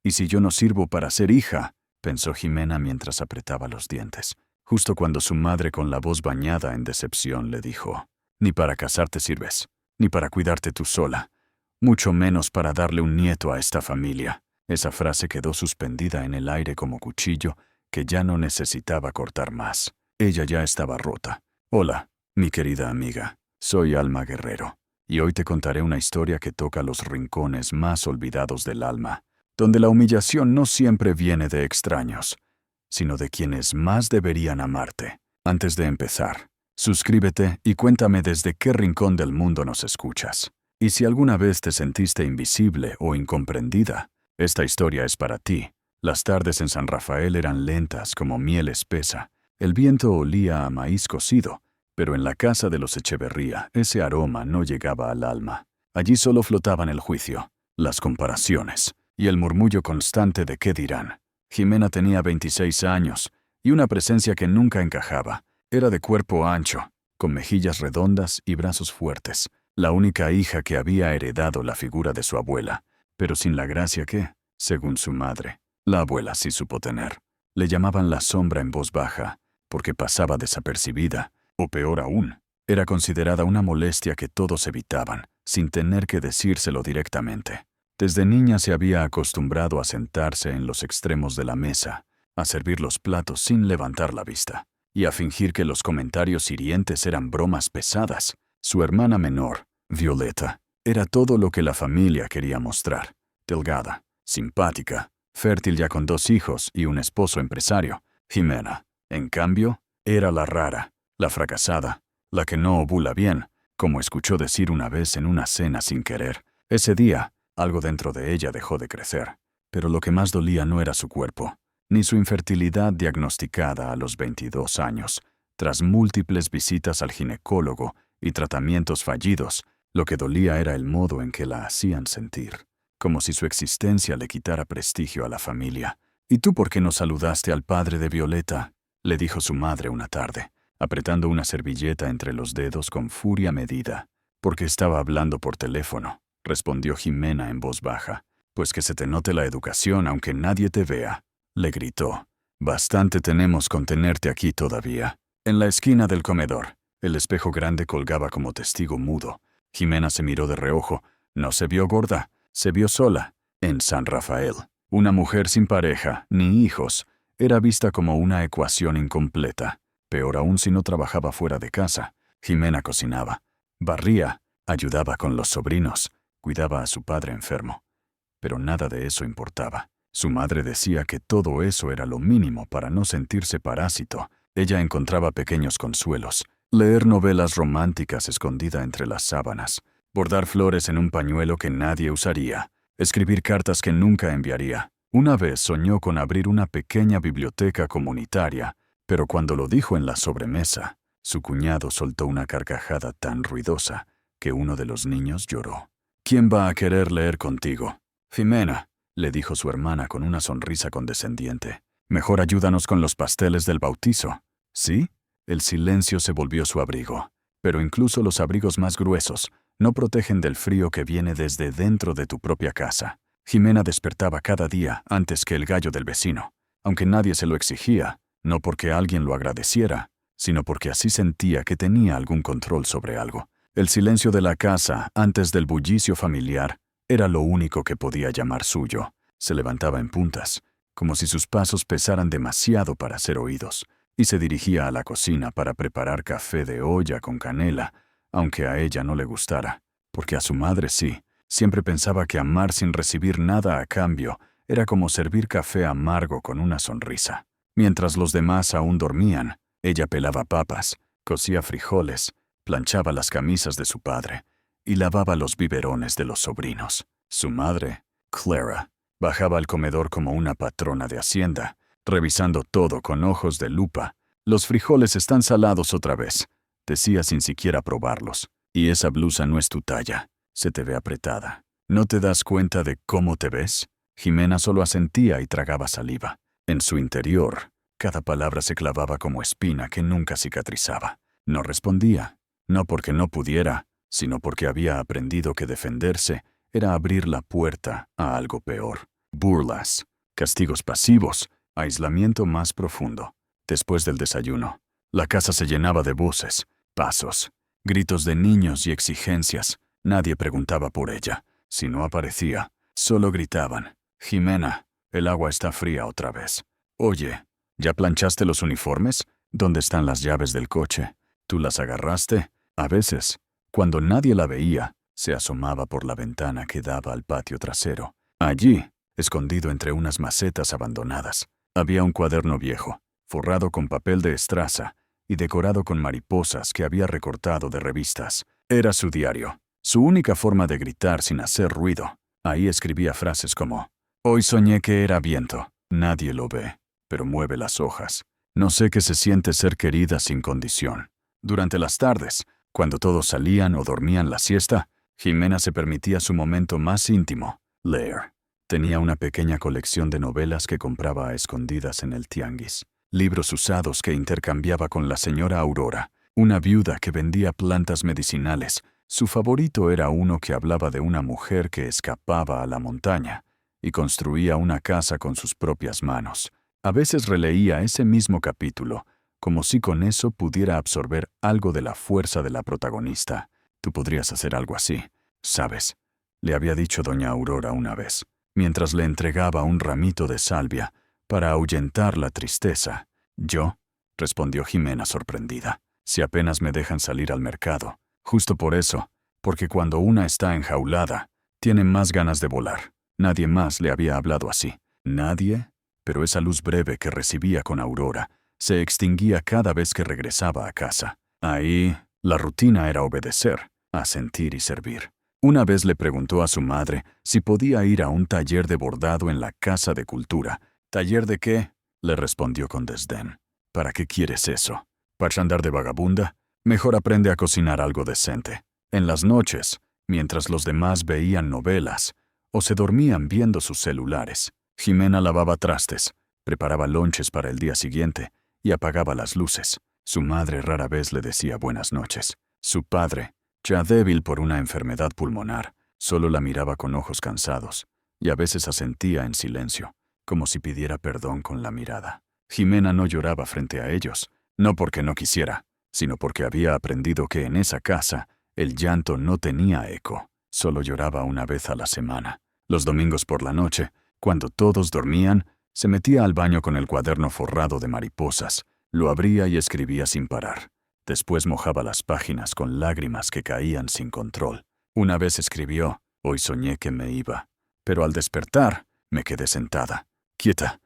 ¿Y si yo no sirvo para ser hija?, pensó Jimena mientras apretaba los dientes, justo cuando su madre, con la voz bañada en decepción, le dijo: «Ni para casarte sirves, ni para cuidarte tú sola, mucho menos para darle un nieto a esta familia». Esa frase quedó suspendida en el aire como cuchillo que ya no necesitaba cortar más. Ella ya estaba rota. «Hola, mi querida amiga. Soy Alma Guerrero, y hoy te contaré una historia que toca los rincones más olvidados del alma, donde la humillación no siempre viene de extraños, sino de quienes más deberían amarte». Antes de empezar, suscríbete y cuéntame desde qué rincón del mundo nos escuchas. Y si alguna vez te sentiste invisible o incomprendida, esta historia es para ti. Las tardes en San Rafael eran lentas como miel espesa. El viento olía a maíz cocido, pero en la casa de los Echeverría ese aroma no llegaba al alma. Allí solo flotaban el juicio, las comparaciones y el murmullo constante de qué dirán. Jimena tenía 26 años y una presencia que nunca encajaba. Era de cuerpo ancho, con mejillas redondas y brazos fuertes, la única hija que había heredado la figura de su abuela, pero sin la gracia que, según su madre, la abuela sí supo tener. Le llamaban la sombra en voz baja, porque pasaba desapercibida, o peor aún, era considerada una molestia que todos evitaban, sin tener que decírselo directamente. Desde niña se había acostumbrado a sentarse en los extremos de la mesa, a servir los platos sin levantar la vista, y a fingir que los comentarios hirientes eran bromas pesadas. Su hermana menor, Violeta, era todo lo que la familia quería mostrar: delgada, simpática, fértil ya con 2 hijos y un esposo empresario. Jimena, en cambio, era la rara, la fracasada, la que no ovula bien, como escuchó decir una vez en una cena sin querer. Ese día, algo dentro de ella dejó de crecer, pero lo que más dolía no era su cuerpo, ni su infertilidad diagnosticada a los 22 años, tras múltiples visitas al ginecólogo y tratamientos fallidos. Lo que dolía era el modo en que la hacían sentir, como si su existencia le quitara prestigio a la familia. «¿Y tú por qué no saludaste al padre de Violeta?», le dijo su madre una tarde, apretando una servilleta entre los dedos con furia medida. «Porque estaba hablando por teléfono», respondió Jimena en voz baja. «Pues que se te note la educación aunque nadie te vea», le gritó. «Bastante tenemos con tenerte aquí todavía». En la esquina del comedor, el espejo grande colgaba como testigo mudo. Jimena se miró de reojo. No se vio gorda, se vio sola. En San Rafael, una mujer sin pareja ni hijos era vista como una ecuación incompleta. Peor aún si no trabajaba fuera de casa. Jimena cocinaba, barría, ayudaba con los sobrinos, cuidaba a su padre enfermo. Pero nada de eso importaba. Su madre decía que todo eso era lo mínimo para no sentirse parásito. Ella encontraba pequeños consuelos: leer novelas románticas escondida entre las sábanas, bordar flores en un pañuelo que nadie usaría, escribir cartas que nunca enviaría. Una vez soñó con abrir una pequeña biblioteca comunitaria, pero cuando lo dijo en la sobremesa, su cuñado soltó una carcajada tan ruidosa que uno de los niños lloró. «¿Quién va a querer leer contigo?». «Jimena», le dijo su hermana con una sonrisa condescendiente. «Mejor ayúdanos con los pasteles del bautizo». «¿Sí?». El silencio se volvió su abrigo, pero incluso los abrigos más gruesos no protegen del frío que viene desde dentro de tu propia casa. Jimena despertaba cada día antes que el gallo del vecino, aunque nadie se lo exigía, no porque alguien lo agradeciera, sino porque así sentía que tenía algún control sobre algo. El silencio de la casa, antes del bullicio familiar, era lo único que podía llamar suyo. Se levantaba en puntas, como si sus pasos pesaran demasiado para ser oídos, y se dirigía a la cocina para preparar café de olla con canela, aunque a ella no le gustara, porque a su madre sí. Siempre pensaba que amar sin recibir nada a cambio era como servir café amargo con una sonrisa. Mientras los demás aún dormían, ella pelaba papas, cocía frijoles, planchaba las camisas de su padre y lavaba los biberones de los sobrinos. Su madre, Clara, bajaba al comedor como una patrona de hacienda, revisando todo con ojos de lupa. «Los frijoles están salados otra vez», decía sin siquiera probarlos. «Y esa blusa no es tu talla. Se te ve apretada. ¿No te das cuenta de cómo te ves?». Jimena solo asentía y tragaba saliva. En su interior, cada palabra se clavaba como espina que nunca cicatrizaba. No respondía, no porque no pudiera, sino porque había aprendido que defenderse era abrir la puerta a algo peor. burlas, castigos pasivos, aislamiento más profundo. Después del desayuno, la casa se llenaba de voces, pasos, gritos de niños y exigencias. Nadie preguntaba por ella. Si no aparecía, solo gritaban: «Jimena, el agua está fría otra vez». «Oye, ¿ya planchaste los uniformes? ¿Dónde están las llaves del coche? ¿Tú las agarraste?» A veces, cuando nadie la veía, se asomaba por la ventana que daba al patio trasero. Allí, escondido entre unas macetas abandonadas, había un cuaderno viejo, forrado con papel de estraza y decorado con mariposas que había recortado de revistas. Era su diario, su única forma de gritar sin hacer ruido. Ahí escribía frases como: «Hoy soñé que era viento. Nadie lo ve, pero mueve las hojas. No sé qué se siente ser querida sin condición». Durante las tardes, cuando todos salían o dormían la siesta, Jimena se permitía su momento más íntimo: leer. Tenía una pequeña colección de novelas que compraba a escondidas en el tianguis. Libros usados que intercambiaba con la señora Aurora, una viuda que vendía plantas medicinales. Su favorito era uno que hablaba de una mujer que escapaba a la montaña y construía una casa con sus propias manos. A veces releía ese mismo capítulo, como si con eso pudiera absorber algo de la fuerza de la protagonista. «Tú podrías hacer algo así, ¿sabes?», le había dicho doña Aurora una vez, mientras le entregaba un ramito de salvia para ahuyentar la tristeza. «¿Yo?», respondió Jimena sorprendida. «Si apenas me dejan salir al mercado. Justo por eso, porque cuando una está enjaulada, tiene más ganas de volar». Nadie más le había hablado así. Nadie, pero esa luz breve que recibía con Aurora se extinguía cada vez que regresaba a casa. Ahí, la rutina era obedecer, asentir y servir. Una vez le preguntó a su madre si podía ir a un taller de bordado en la Casa de Cultura. «¿Taller de qué?», le respondió con desdén. «¿Para qué quieres eso? ¿Para andar de vagabunda? Mejor aprende a cocinar algo decente». En las noches, mientras los demás veían novelas o se dormían viendo sus celulares, Jimena lavaba trastes, preparaba lonches para el día siguiente y apagaba las luces. Su madre rara vez le decía buenas noches. Su padre, ya débil por una enfermedad pulmonar, solo la miraba con ojos cansados y a veces asentía en silencio, como si pidiera perdón con la mirada. Jimena no lloraba frente a ellos, no porque no quisiera, sino porque había aprendido que en esa casa el llanto no tenía eco. Solo lloraba una vez a la semana. Los domingos por la noche, cuando todos dormían, se metía al baño con el cuaderno forrado de mariposas, lo abría y escribía sin parar. Después mojaba las páginas con lágrimas que caían sin control. Una vez escribió: «Hoy soñé que me iba, pero al despertar me quedé sentada, quieta,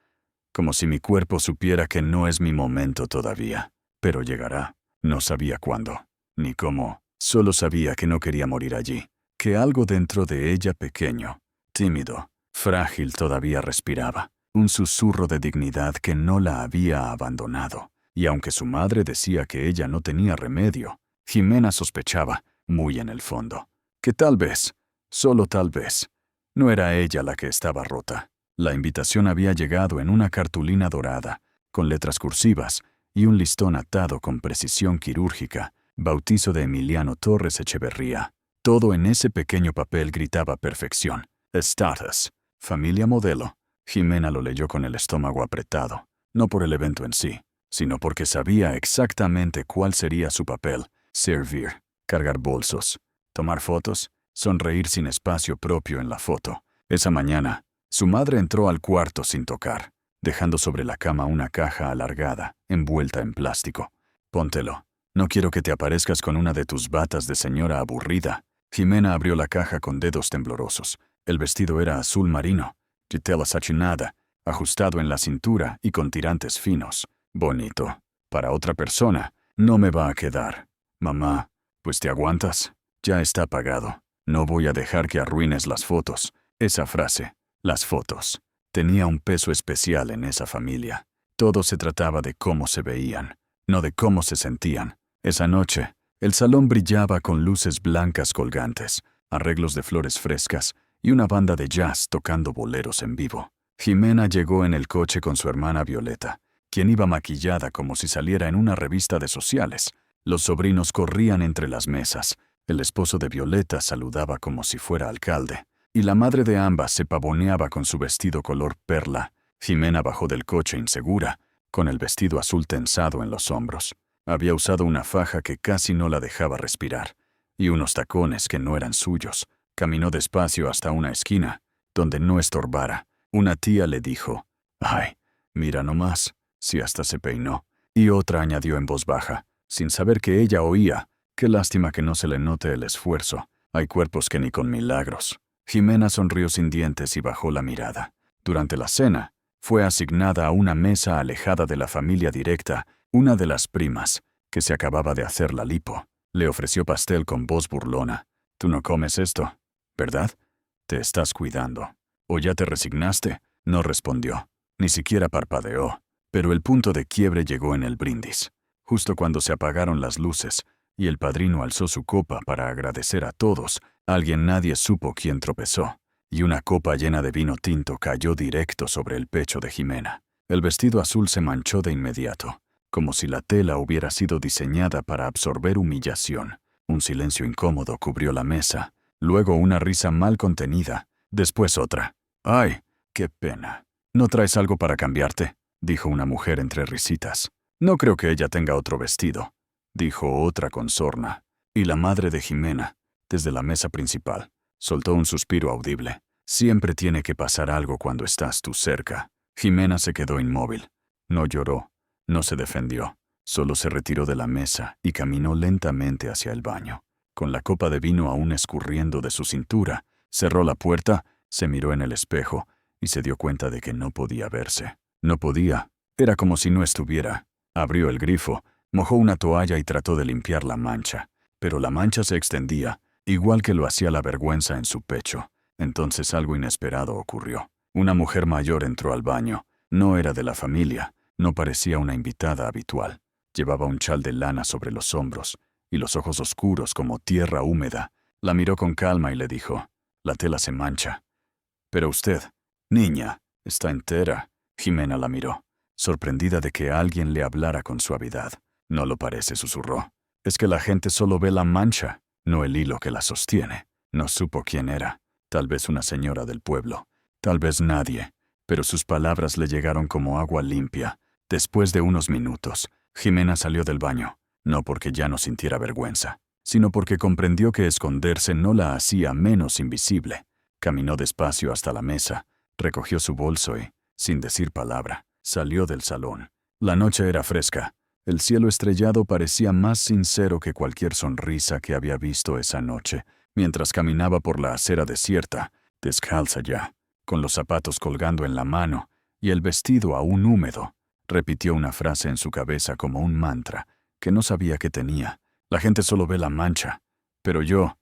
como si mi cuerpo supiera que no es mi momento todavía. Pero llegará». No sabía cuándo, ni cómo, solo sabía que no quería morir allí, que algo dentro de ella pequeño, tímido, frágil todavía respiraba, un susurro de dignidad que no la había abandonado. Y aunque su madre decía que ella no tenía remedio, Jimena sospechaba, muy en el fondo, que tal vez, solo tal vez, no era ella la que estaba rota. La invitación había llegado en una cartulina dorada, con letras cursivas y un listón atado con precisión quirúrgica: «Bautizo de Emiliano Torres Echeverría». Todo en ese pequeño papel gritaba perfección. «Status, familia modelo». Jimena lo leyó con el estómago apretado, no por el evento en sí, sino porque sabía exactamente cuál sería su papel: servir, cargar bolsos, tomar fotos, sonreír sin espacio propio en la foto. Esa mañana, su madre entró al cuarto sin tocar, dejando sobre la cama una caja alargada, envuelta en plástico. «Póntelo. No quiero que te aparezcas con una de tus batas de señora aburrida». Jimena abrió la caja con dedos temblorosos. El vestido era azul marino, de tela sachinada, ajustado en la cintura y con tirantes finos. Bonito. Para otra persona, no me va a quedar. «Mamá, pues te aguantas. Ya está pagado. No voy a dejar que arruines las fotos». Esa frase, las fotos, tenía un peso especial en esa familia. Todo se trataba de cómo se veían, no de cómo se sentían. Esa noche, el salón brillaba con luces blancas colgantes, arreglos de flores frescas y una banda de jazz tocando boleros en vivo. Jimena llegó en el coche con su hermana Violeta, quien iba maquillada como si saliera en una revista de sociales. Los sobrinos corrían entre las mesas. El esposo de Violeta saludaba como si fuera alcalde. y la madre de ambas se pavoneaba con su vestido color perla. Jimena bajó del coche insegura, con el vestido azul tensado en los hombros. Había usado una faja que casi no la dejaba respirar, y unos tacones que no eran suyos. Caminó despacio hasta una esquina, donde no estorbara. Una tía le dijo: «Ay, mira nomás», si hasta se peinó. Y otra añadió en voz baja, sin saber que ella oía: «Qué lástima que no se le note el esfuerzo. Hay cuerpos que ni con milagros». Jimena sonrió sin dientes y bajó la mirada. Durante la cena, fue asignada a una mesa alejada de la familia directa, una de las primas, que se acababa de hacer la lipo. Le ofreció pastel con voz burlona. «Tú no comes esto, ¿verdad? Te estás cuidando. ¿O ya te resignaste?». No respondió, ni siquiera parpadeó. Pero el punto de quiebre llegó en el brindis. Justo cuando se apagaron las luces y el padrino alzó su copa para agradecer a todos, nadie supo quién tropezó, y una copa llena de vino tinto cayó directo sobre el pecho de Jimena. El vestido azul se manchó de inmediato, como si la tela hubiera sido diseñada para absorber humillación. Un silencio incómodo cubrió la mesa, luego una risa mal contenida, después otra. «Ay, qué pena. ¿No traes algo para cambiarte?», dijo una mujer entre risitas. «No creo que ella tenga otro vestido», dijo otra con sorna. Y la madre de Jimena, desde la mesa principal, soltó un suspiro audible. «Siempre tiene que pasar algo cuando estás tú cerca». Jimena se quedó inmóvil. No lloró, no se defendió, solo se retiró de la mesa y caminó lentamente hacia el baño. Con la copa de vino aún escurriendo de su cintura, cerró la puerta, se miró en el espejo y se dio cuenta de que no podía verse. No podía. Era como si no estuviera. Abrió el grifo, mojó una toalla y trató de limpiar la mancha. Pero la mancha se extendía, igual que lo hacía la vergüenza en su pecho. Entonces algo inesperado ocurrió. Una mujer mayor entró al baño. No era de la familia, no parecía una invitada habitual. Llevaba un chal de lana sobre los hombros y los ojos oscuros como tierra húmeda. La miró con calma y le dijo: «La tela se mancha». «Pero usted, niña, está entera». Jimena la miró, sorprendida de que alguien le hablara con suavidad. «No lo parece», susurró. «Es que la gente solo ve la mancha, no el hilo que la sostiene». No supo quién era. Tal vez una señora del pueblo, tal vez nadie, pero sus palabras le llegaron como agua limpia. Después de unos minutos, Jimena salió del baño, no porque ya no sintiera vergüenza, sino porque comprendió que esconderse no la hacía menos invisible. Caminó despacio hasta la mesa, recogió su bolso y, sin decir palabra, salió del salón. La noche era fresca. El cielo estrellado parecía más sincero que cualquier sonrisa que había visto esa noche. Mientras caminaba por la acera desierta, descalza ya, con los zapatos colgando en la mano y el vestido aún húmedo, repitió una frase en su cabeza como un mantra que no sabía qué tenía. «La gente solo ve la mancha, pero yo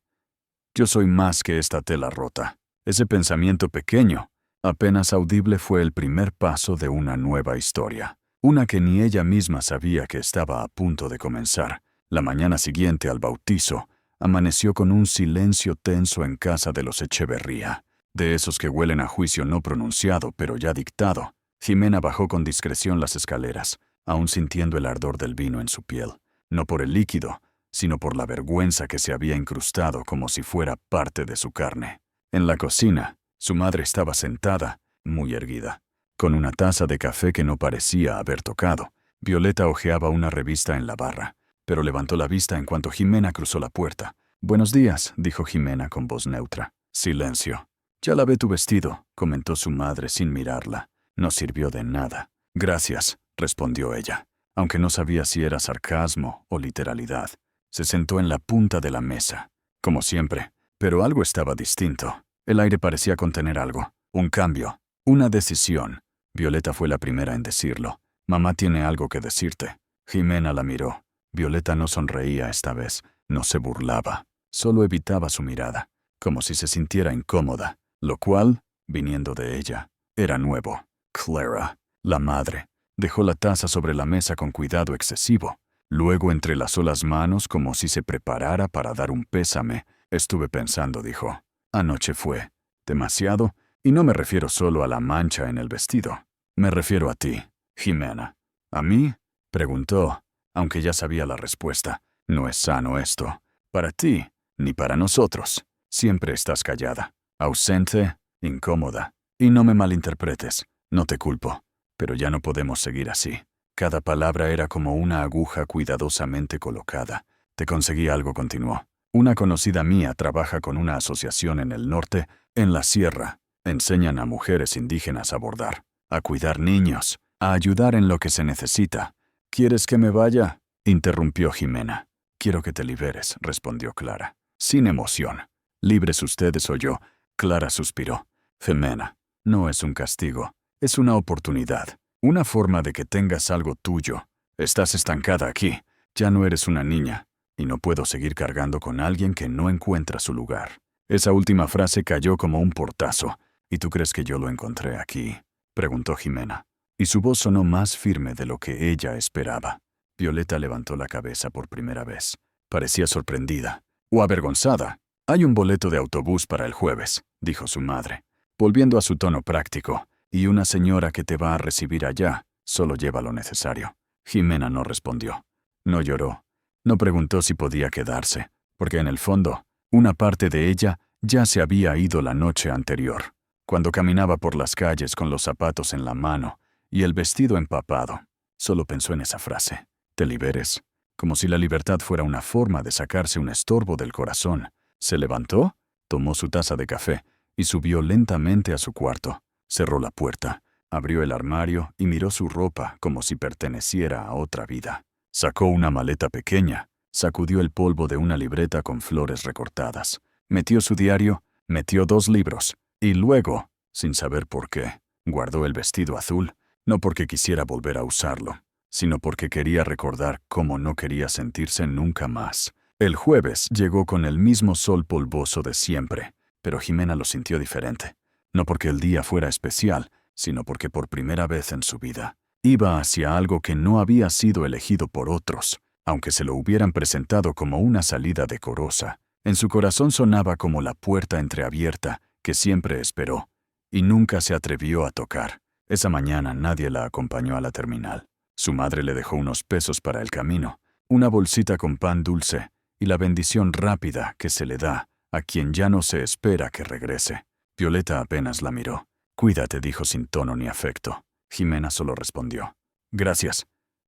soy más que esta tela rota». Ese pensamiento pequeño, apenas audible, fue el primer paso de una nueva historia, una que ni ella misma sabía que estaba a punto de comenzar. La mañana siguiente al bautizo, amaneció con un silencio tenso en casa de los Echeverría, de esos que huelen a juicio no pronunciado pero ya dictado. Jimena bajó con discreción las escaleras, aún sintiendo el ardor del vino en su piel, no por el líquido, sino por la vergüenza que se había incrustado como si fuera parte de su carne. En la cocina, su madre estaba sentada, muy erguida, con una taza de café que no parecía haber tocado. Violeta hojeaba una revista en la barra, pero levantó la vista en cuanto Jimena cruzó la puerta. «Buenos días», dijo Jimena con voz neutra. Silencio. «Ya lavé tu vestido», comentó su madre sin mirarla. No sirvió de nada. «Gracias», respondió ella, aunque no sabía si era sarcasmo o literalidad. Se sentó en la punta de la mesa, como siempre, pero algo estaba distinto. El aire parecía contener algo, un cambio, una decisión. Violeta fue la primera en decirlo. «Mamá tiene algo que decirte». Jimena la miró. Violeta no sonreía esta vez, no se burlaba, solo evitaba su mirada, como si se sintiera incómoda, lo cual, viniendo de ella, era nuevo. Clara, la madre, dejó la taza sobre la mesa con cuidado excesivo. Luego entrelazó las manos como si se preparara para dar un pésame. «Estuve pensando», dijo. «Anoche fue demasiado, y no me refiero solo a la mancha en el vestido. Me refiero a ti, Jimena». «¿A mí?», preguntó, aunque ya sabía la respuesta. «No es sano esto. Para ti, ni para nosotros. Siempre estás callada. ausente, incómoda. Y no me malinterpretes, no te culpo. Pero ya no podemos seguir así. Cada palabra era como una aguja cuidadosamente colocada. Te conseguí algo, continuó. Una conocida mía trabaja con una asociación en el norte, en la sierra. Enseñan a mujeres indígenas a bordar, a cuidar niños, a ayudar en lo que se necesita. ¿Quieres que me vaya?, interrumpió Jimena. Quiero que te liberes, respondió Clara, sin emoción. Libres ustedes o yo. Clara suspiró. Jimena, no es un castigo, es una oportunidad, una forma de que tengas algo tuyo. Estás estancada aquí, ya no eres una niña, y no puedo seguir cargando con alguien que no encuentra su lugar. Esa última frase cayó como un portazo. ¿Y tú crees que yo lo encontré aquí?, preguntó Jimena, y su voz sonó más firme de lo que ella esperaba. Violeta levantó la cabeza por primera vez. Parecía sorprendida, o avergonzada. Hay un boleto de autobús para el jueves, dijo su madre, volviendo a su tono práctico, y una señora que te va a recibir allá, solo lleva lo necesario. Jimena no respondió. No lloró. No preguntó si podía quedarse, porque en el fondo, una parte de ella ya se había ido la noche anterior, cuando caminaba por las calles con los zapatos en la mano y el vestido empapado. Solo pensó en esa frase. Te liberes. Como si la libertad fuera una forma de sacarse un estorbo del corazón. Se levantó, tomó su taza de café y subió lentamente a su cuarto. Cerró la puerta, abrió el armario y miró su ropa como si perteneciera a otra vida. Sacó una maleta pequeña, sacudió el polvo de una libreta con flores recortadas, metió su diario, metió 2 libros, y luego, sin saber por qué, guardó el vestido azul, no porque quisiera volver a usarlo, sino porque quería recordar cómo no quería sentirse nunca más. El jueves llegó con el mismo sol polvoso de siempre, pero Jimena lo sintió diferente. No porque el día fuera especial, sino porque por primera vez en su vida iba hacia algo que no había sido elegido por otros, aunque se lo hubieran presentado como una salida decorosa. En su corazón sonaba como la puerta entreabierta que siempre esperó, y nunca se atrevió a tocar. Esa mañana nadie la acompañó a la terminal. Su madre le dejó unos pesos para el camino, una bolsita con pan dulce y la bendición rápida que se le da a quien ya no se espera que regrese. Violeta apenas la miró. Cuídate, dijo sin tono ni afecto. Jimena solo respondió. Gracias.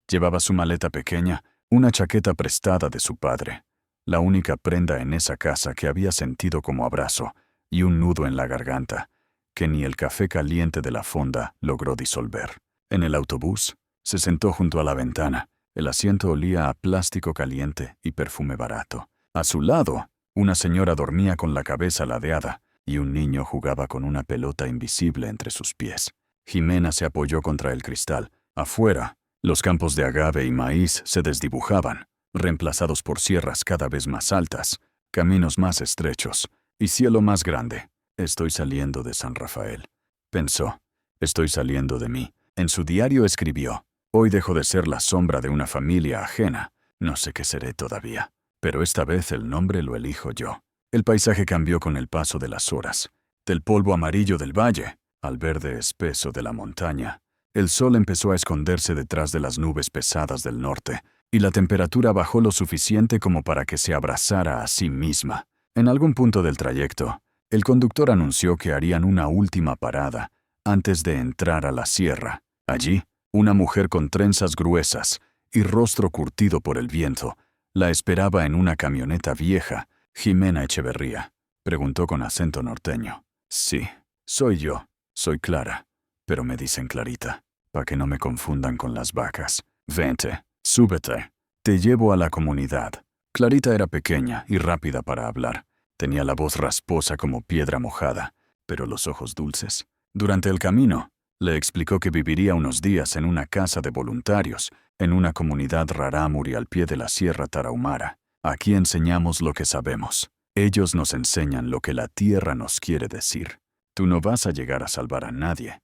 Llevaba su maleta pequeña, una chaqueta prestada de su padre, la única prenda en esa casa que había sentido como abrazo, y un nudo en la garganta, que ni el café caliente de la fonda logró disolver. En el autobús, se sentó junto a la ventana. El asiento olía a plástico caliente y perfume barato. A su lado, una señora dormía con la cabeza ladeada, y un niño jugaba con una pelota invisible entre sus pies. Jimena se apoyó contra el cristal. Afuera, los campos de agave y maíz se desdibujaban, reemplazados por sierras cada vez más altas, caminos más estrechos y cielo más grande. Estoy saliendo de San Rafael, pensó. Estoy saliendo de mí. En su diario escribió: hoy dejo de ser la sombra de una familia ajena. No sé qué seré todavía, pero esta vez el nombre lo elijo yo. El paisaje cambió con el paso de las horas. Del polvo amarillo del valle al verde espeso de la montaña. El sol empezó a esconderse detrás de las nubes pesadas del norte, y la temperatura bajó lo suficiente como para que se abrazara a sí misma. En algún punto del trayecto, el conductor anunció que harían una última parada antes de entrar a la sierra. Allí, una mujer con trenzas gruesas y rostro curtido por el viento la esperaba en una camioneta vieja. Jimena Echeverría, preguntó con acento norteño. Sí, soy yo, soy Clara, pero me dicen Clarita, para que no me confundan con las vacas. Vente, súbete, te llevo a la comunidad. Clarita era pequeña y rápida para hablar. Tenía la voz rasposa como piedra mojada, pero los ojos dulces. Durante el camino, le explicó que viviría unos días en una casa de voluntarios, en una comunidad rarámuri al pie de la Sierra Tarahumara. Aquí enseñamos lo que sabemos. Ellos nos enseñan lo que la tierra nos quiere decir. Tú no vas a llegar a salvar a nadie.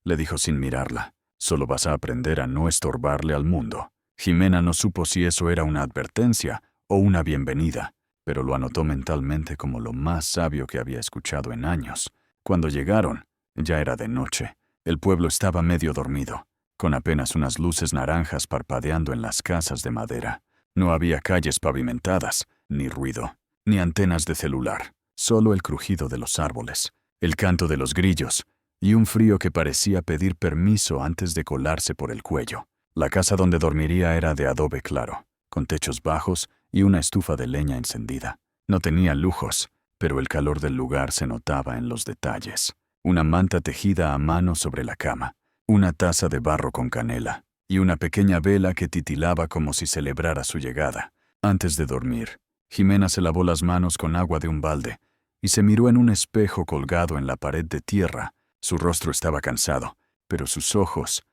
Le dijo sin mirarla. Solo vas a aprender a no estorbarle al mundo. Jimena no supo si eso era una advertencia o una bienvenida, pero lo anotó mentalmente como lo más sabio que había escuchado en años. Cuando llegaron, ya era de noche. El pueblo estaba medio dormido, con apenas unas luces naranjas parpadeando en las casas de madera. No había calles pavimentadas, ni ruido, ni antenas de celular. solo el crujido de los árboles, el canto de los grillos, y un frío que parecía pedir permiso antes de colarse por el cuello. La casa donde dormiría era de adobe claro, con techos bajos y una estufa de leña encendida. No tenía lujos, pero el calor del lugar se notaba en los detalles. Una manta tejida a mano sobre la cama, una taza de barro con canela, y una pequeña vela que titilaba como si celebrara su llegada. Antes de dormir, Jimena se lavó las manos con agua de un balde y se miró en un espejo colgado en la pared de tierra. Su rostro estaba cansado, pero sus ojos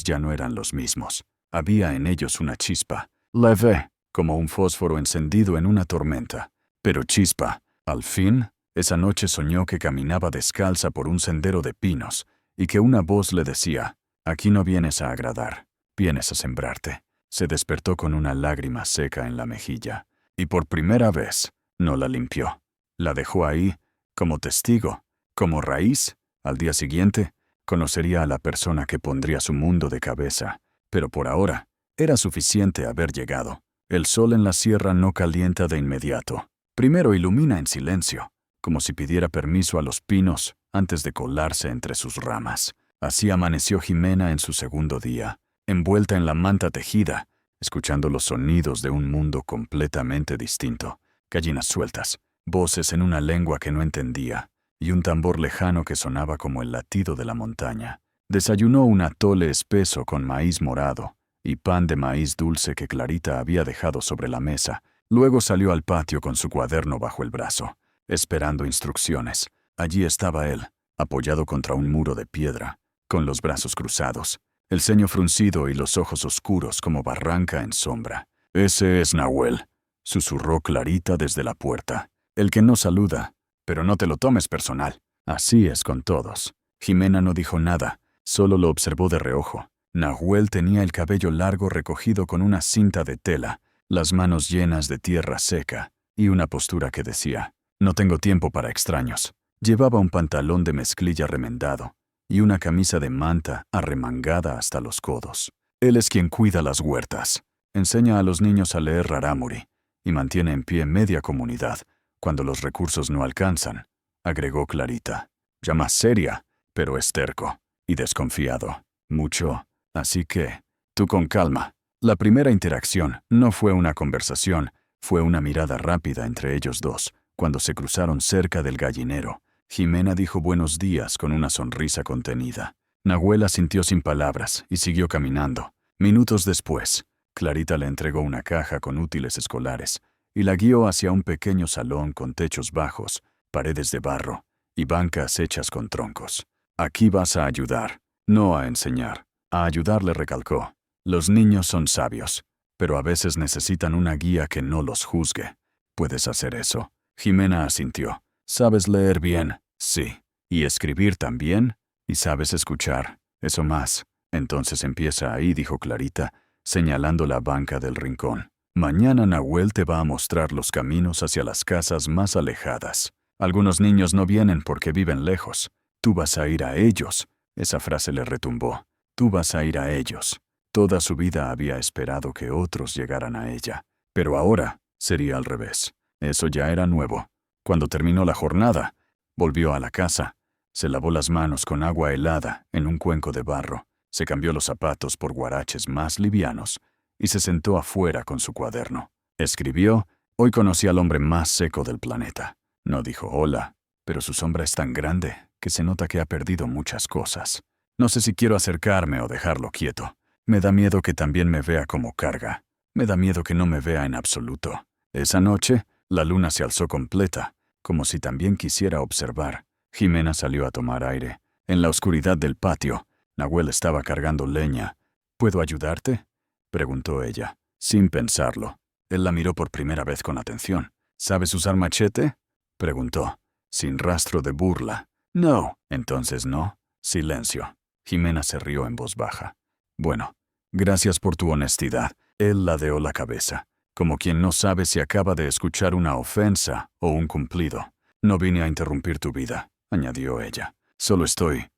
ya no eran los mismos. Había en ellos una chispa, leve, como un fósforo encendido en una tormenta. Pero chispa. Al fin, esa noche soñó que caminaba descalza por un sendero de pinos y que una voz le decía: «Aquí no vienes a agradar, vienes a sembrarte». Se despertó con una lágrima seca en la mejilla y por primera vez no la limpió. La dejó ahí, como testigo, como raíz. Al día siguiente, conocería a la persona que pondría su mundo de cabeza, pero por ahora era suficiente haber llegado. El sol en la sierra no calienta de inmediato. Primero ilumina en silencio, como si pidiera permiso a los pinos antes de colarse entre sus ramas. Así amaneció Jimena en su segundo día, envuelta en la manta tejida, escuchando los sonidos de un mundo completamente distinto. Gallinas sueltas, voces en una lengua que no entendía, y un tambor lejano que sonaba como el latido de la montaña. Desayunó un atole espeso con maíz morado y pan de maíz dulce que Clarita había dejado sobre la mesa. Luego salió al patio con su cuaderno bajo el brazo, esperando instrucciones. Allí estaba él, apoyado contra un muro de piedra, con los brazos cruzados, el ceño fruncido y los ojos oscuros como barranca en sombra. «Ese es Nahuel», susurró Clarita desde la puerta. «El que no saluda, pero no te lo tomes personal». Así es con todos. Jimena no dijo nada, solo lo observó de reojo. Nahuel tenía el cabello largo recogido con una cinta de tela, las manos llenas de tierra seca, y una postura que decía: «No tengo tiempo para extraños». Llevaba un pantalón de mezclilla remendado y una camisa de manta arremangada hasta los codos. Él es quien cuida las huertas, enseña a los niños a leer rarámuri y mantiene en pie media comunidad cuando los recursos no alcanzan, agregó Clarita. Ya más seria, pero es terco y desconfiado. Mucho. Así que, tú con calma. La primera interacción no fue una conversación, fue una mirada rápida entre ellos dos, cuando se cruzaron cerca del gallinero. Jimena dijo buenos días con una sonrisa contenida. Nahuel asintió sin palabras y siguió caminando. Minutos después, Clarita le entregó una caja con útiles escolares y la guió hacia un pequeño salón con techos bajos, paredes de barro y bancas hechas con troncos. «Aquí vas a ayudar, no a enseñar». A ayudar, le recalcó. «Los niños son sabios, pero a veces necesitan una guía que no los juzgue. ¿Puedes hacer eso?» Jimena asintió. «¿Sabes leer bien?» «Sí». «¿Y escribir también?» «¿Y sabes escuchar?» «Eso más». «Entonces empieza ahí», dijo Clarita, señalando la banca del rincón. «Mañana Nahuel te va a mostrar los caminos hacia las casas más alejadas. Algunos niños no vienen porque viven lejos. Tú vas a ir a ellos». Esa frase le retumbó. «Tú vas a ir a ellos». Toda su vida había esperado que otros llegaran a ella, pero ahora sería al revés. Eso ya era nuevo. Cuando terminó la jornada, volvió a la casa, se lavó las manos con agua helada en un cuenco de barro, se cambió los zapatos por guaraches más livianos y se sentó afuera con su cuaderno. Escribió: «Hoy conocí al hombre más seco del planeta». No dijo hola, pero su sombra es tan grande que se nota que ha perdido muchas cosas. No sé si quiero acercarme o dejarlo quieto. Me da miedo que también me vea como carga. Me da miedo que no me vea en absoluto. Esa noche, la luna se alzó completa, como si también quisiera observar. Jimena salió a tomar aire. En la oscuridad del patio, Nahuel estaba cargando leña. «¿Puedo ayudarte?», preguntó ella, sin pensarlo. Él la miró por primera vez con atención. «¿Sabes usar machete?», preguntó, sin rastro de burla. «No». «Entonces no». Silencio. Jimena se rió en voz baja. «Bueno, gracias por tu honestidad». Él ladeó la cabeza, como quien no sabe si acaba de escuchar una ofensa o un cumplido. «No vine a interrumpir tu vida», añadió ella. «Solo estoy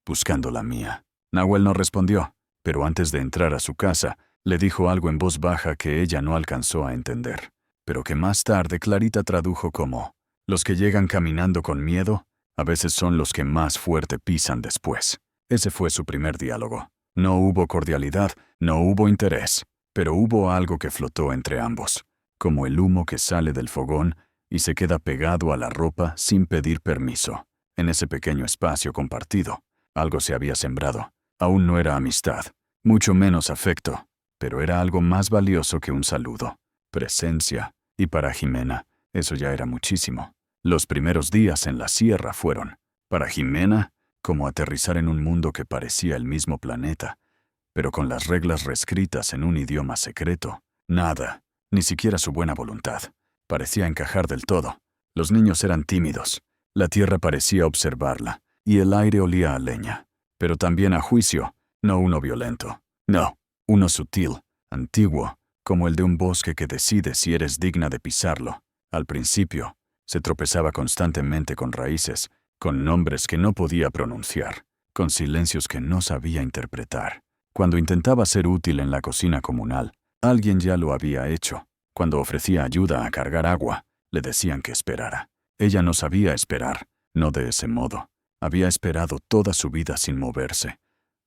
buscando la mía». Nahuel no respondió, pero antes de entrar a su casa, le dijo algo en voz baja que ella no alcanzó a entender, pero que más tarde Clarita tradujo como: Los que llegan caminando con miedo, a veces son los que más fuerte pisan después. Ese fue su primer diálogo. No hubo cordialidad, no hubo interés, pero hubo algo que flotó entre ambos, como el humo que sale del fogón y se queda pegado a la ropa sin pedir permiso. En ese pequeño espacio compartido, algo se había sembrado. Aún no era amistad, mucho menos afecto, pero era algo más valioso que un saludo, presencia, y para Jimena, eso ya era muchísimo. Los primeros días en la sierra fueron, para Jimena, como aterrizar en un mundo que parecía el mismo planeta, pero con las reglas reescritas en un idioma secreto. Nada, ni siquiera su buena voluntad, parecía encajar del todo. Los niños eran tímidos, la tierra parecía observarla, y el aire olía a leña, pero también a juicio, no uno violento. No, uno sutil, antiguo, como el de un bosque que decide si eres digna de pisarlo. Al principio, se tropezaba constantemente con raíces, con nombres que no podía pronunciar, con silencios que no sabía interpretar. Cuando intentaba ser útil en la cocina comunal, alguien ya lo había hecho. Cuando ofrecía ayuda a cargar agua, le decían que esperara. Ella no sabía esperar, no de ese modo. Había esperado toda su vida sin moverse.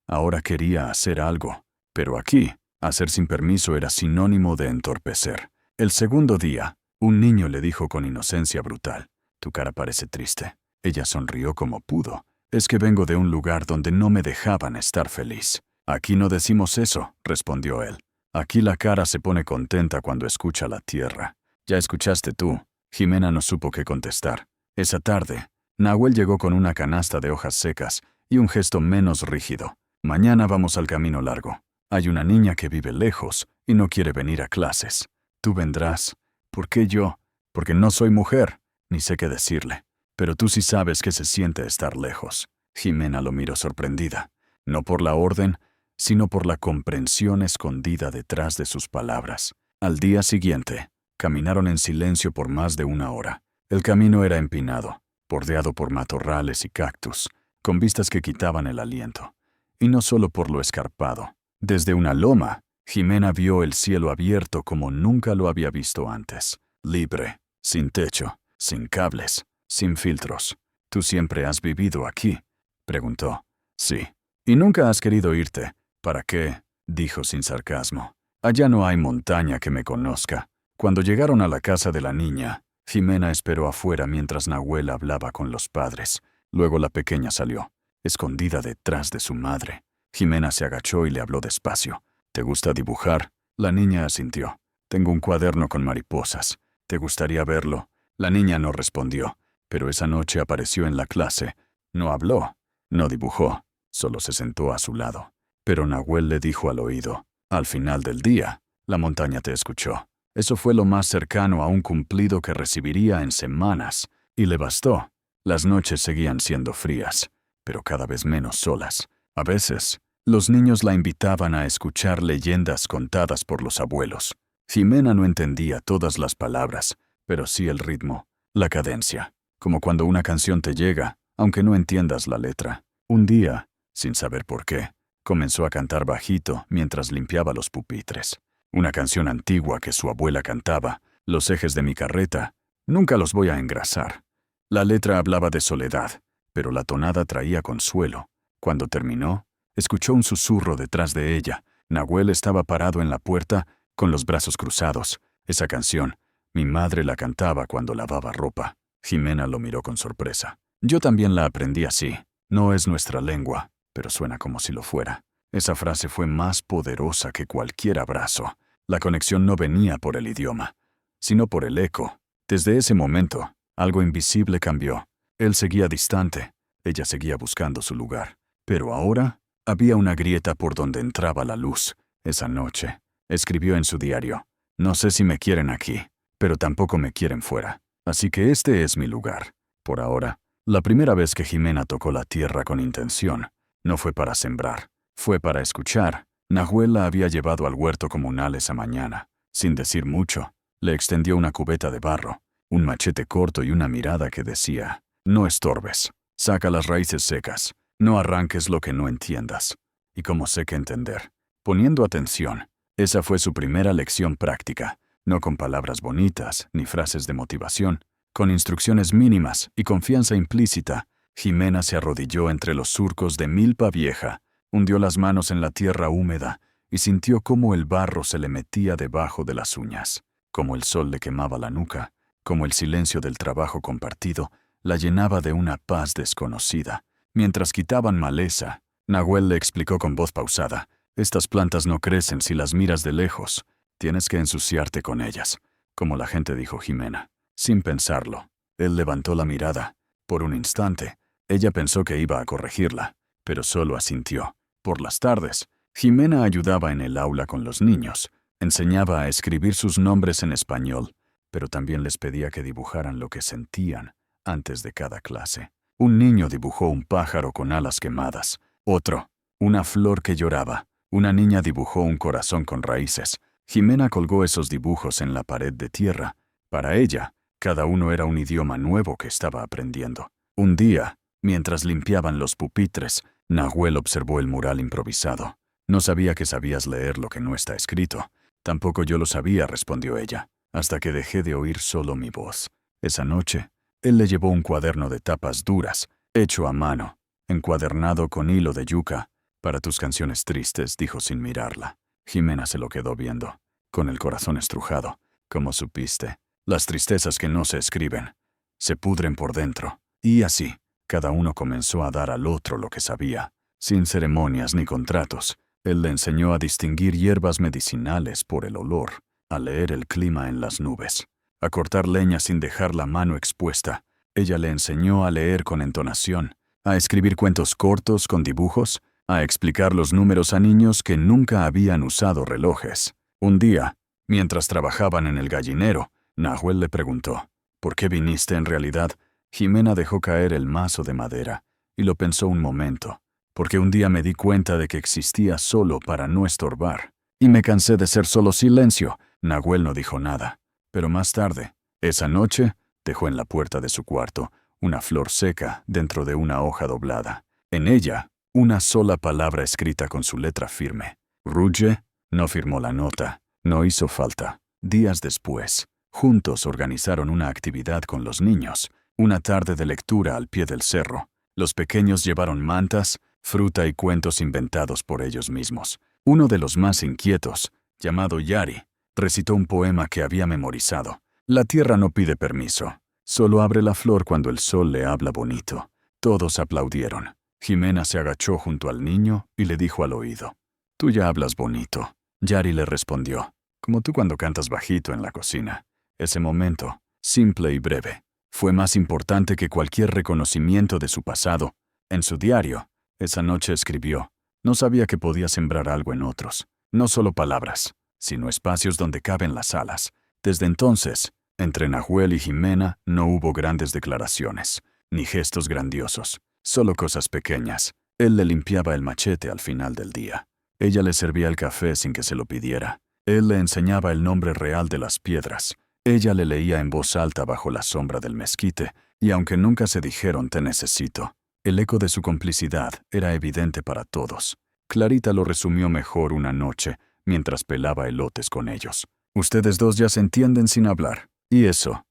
Ahora quería hacer algo, pero aquí, hacer sin permiso era sinónimo de entorpecer. El segundo día, un niño le dijo con inocencia brutal: «Tu cara parece triste». Ella sonrió como pudo. «Es que vengo de un lugar donde no me dejaban estar feliz». «Aquí no decimos eso», respondió él. «Aquí la cara se pone contenta cuando escucha la tierra». «Ya escuchaste tú». Jimena no supo qué contestar. Esa tarde, Nahuel llegó con una canasta de hojas secas y un gesto menos rígido. «Mañana vamos al camino largo. Hay una niña que vive lejos y no quiere venir a clases. Tú vendrás». «¿Por qué yo?» «Porque no soy mujer, ni sé qué decirle. Pero tú sí sabes qué se siente estar lejos». Jimena lo miró sorprendida, no por la orden, sino por la comprensión escondida detrás de sus palabras. Al día siguiente, caminaron en silencio por más de una hora. El camino era empinado, bordeado por matorrales y cactus, con vistas que quitaban el aliento. Y no solo por lo escarpado. Desde una loma, Jimena vio el cielo abierto como nunca lo había visto antes. Libre, sin techo, sin cables, sin filtros. «¿Tú siempre has vivido aquí?», preguntó. «Sí». «¿Y nunca has querido irte?» «¿Para qué?», dijo sin sarcasmo. «Allá no hay montaña que me conozca». Cuando llegaron a la casa de la niña, Jimena esperó afuera mientras Nahuel hablaba con los padres. Luego la pequeña salió, escondida detrás de su madre. Jimena se agachó y le habló despacio. «¿Te gusta dibujar?». La niña asintió. «Tengo un cuaderno con mariposas. ¿Te gustaría verlo?». La niña no respondió, pero esa noche apareció en la clase. No habló, no dibujó, solo se sentó a su lado. Pero Nahuel le dijo al oído: «Al final del día, la montaña te escuchó». Eso fue lo más cercano a un cumplido que recibiría en semanas, y le bastó. Las noches seguían siendo frías, pero cada vez menos solas. A veces, los niños la invitaban a escuchar leyendas contadas por los abuelos. Jimena no entendía todas las palabras, pero sí el ritmo, la cadencia, como cuando una canción te llega, aunque no entiendas la letra. Un día, sin saber por qué, comenzó a cantar bajito mientras limpiaba los pupitres. Una canción antigua que su abuela cantaba: «Los ejes de mi carreta, nunca los voy a engrasar». La letra hablaba de soledad, pero la tonada traía consuelo. Cuando terminó, escuchó un susurro detrás de ella. Nahuel estaba parado en la puerta, con los brazos cruzados. Esa canción, mi madre la cantaba cuando lavaba ropa. Jimena lo miró con sorpresa. «Yo también la aprendí así. No es nuestra lengua, pero suena como si lo fuera». Esa frase fue más poderosa que cualquier abrazo. La conexión no venía por el idioma, sino por el eco. Desde ese momento, algo invisible cambió. Él seguía distante, ella seguía buscando su lugar. Pero ahora había una grieta por donde entraba la luz. Esa noche, escribió en su diario: «No sé si me quieren aquí, pero tampoco me quieren fuera. Así que este es mi lugar». Por ahora, la primera vez que Jimena tocó la tierra con intención, no fue para sembrar, fue para escuchar. Nahuel la había llevado al huerto comunal esa mañana. Sin decir mucho, le extendió una cubeta de barro, un machete corto y una mirada que decía: «No estorbes, saca las raíces secas, no arranques lo que no entiendas». Y como sé que entender, poniendo atención, esa fue su primera lección práctica, no con palabras bonitas ni frases de motivación, Con instrucciones mínimas y confianza implícita, Jimena se arrodilló entre los surcos de milpa vieja, hundió las manos en la tierra húmeda y sintió cómo el barro se le metía debajo de las uñas, cómo el sol le quemaba la nuca, cómo el silencio del trabajo compartido la llenaba de una paz desconocida. Mientras quitaban maleza, Nahuel le explicó con voz pausada: «Estas plantas no crecen si las miras de lejos. Tienes que ensuciarte con ellas», como la gente, dijo Jimena. Sin pensarlo, él levantó la mirada. Por un instante, ella pensó que iba a corregirla, pero solo asintió. Por las tardes, Jimena ayudaba en el aula con los niños, enseñaba a escribir sus nombres en español, pero también les pedía que dibujaran lo que sentían antes de cada clase. Un niño dibujó un pájaro con alas quemadas, otro, una flor que lloraba. Una niña dibujó un corazón con raíces. Jimena colgó esos dibujos en la pared de tierra. Para ella, cada uno era un idioma nuevo que estaba aprendiendo. Un día, mientras limpiaban los pupitres, Nahuel observó el mural improvisado. «No sabía que sabías leer lo que no está escrito». «Tampoco yo lo sabía», respondió ella, hasta que dejé de oír solo mi voz. Esa noche, él le llevó un cuaderno de tapas duras, hecho a mano, encuadernado con hilo de yuca. «Para tus canciones tristes», dijo sin mirarla. Jimena se lo quedó viendo, con el corazón estrujado. «¿Cómo supiste? Las tristezas que no se escriben se pudren por dentro». Y así, cada uno comenzó a dar al otro lo que sabía, sin ceremonias ni contratos. Él le enseñó a distinguir hierbas medicinales por el olor, a leer el clima en las nubes, a cortar leña sin dejar la mano expuesta. Ella le enseñó a leer con entonación, a escribir cuentos cortos con dibujos, a explicar los números a niños que nunca habían usado relojes. Un día, mientras trabajaban en el gallinero, Nahuel le preguntó: «¿Por qué viniste en realidad?». Jimena dejó caer el mazo de madera y lo pensó un momento. «Porque un día me di cuenta de que existía solo para no estorbar. Y me cansé de ser solo silencio». Nahuel no dijo nada. Pero más tarde, esa noche, dejó en la puerta de su cuarto una flor seca dentro de una hoja doblada. En ella, una sola palabra escrita con su letra firme: «Ruge». No firmó la nota. No hizo falta. Días después, juntos organizaron una actividad con los niños, una tarde de lectura al pie del cerro. Los pequeños llevaron mantas, fruta y cuentos inventados por ellos mismos. Uno de los más inquietos, llamado Yari, recitó un poema que había memorizado. «La tierra no pide permiso, solo abre la flor cuando el sol le habla bonito». Todos aplaudieron. Jimena se agachó junto al niño y le dijo al oído: «Tú ya hablas bonito». Yari le respondió: «Como tú cuando cantas bajito en la cocina». Ese momento, simple y breve, fue más importante que cualquier reconocimiento de su pasado. En su diario, esa noche escribió: «No sabía que podía sembrar algo en otros, no solo palabras, sino espacios donde caben las alas». Desde entonces, entre Nahuel y Jimena no hubo grandes declaraciones, ni gestos grandiosos, solo cosas pequeñas. Él le limpiaba el machete al final del día. Ella le servía el café sin que se lo pidiera. Él le enseñaba el nombre real de las piedras. Ella le leía en voz alta bajo la sombra del mezquite, y aunque nunca se dijeron «te necesito», el eco de su complicidad era evidente para todos. Clarita lo resumió mejor una noche, mientras pelaba elotes con ellos: «Ustedes dos ya se entienden sin hablar. Y eso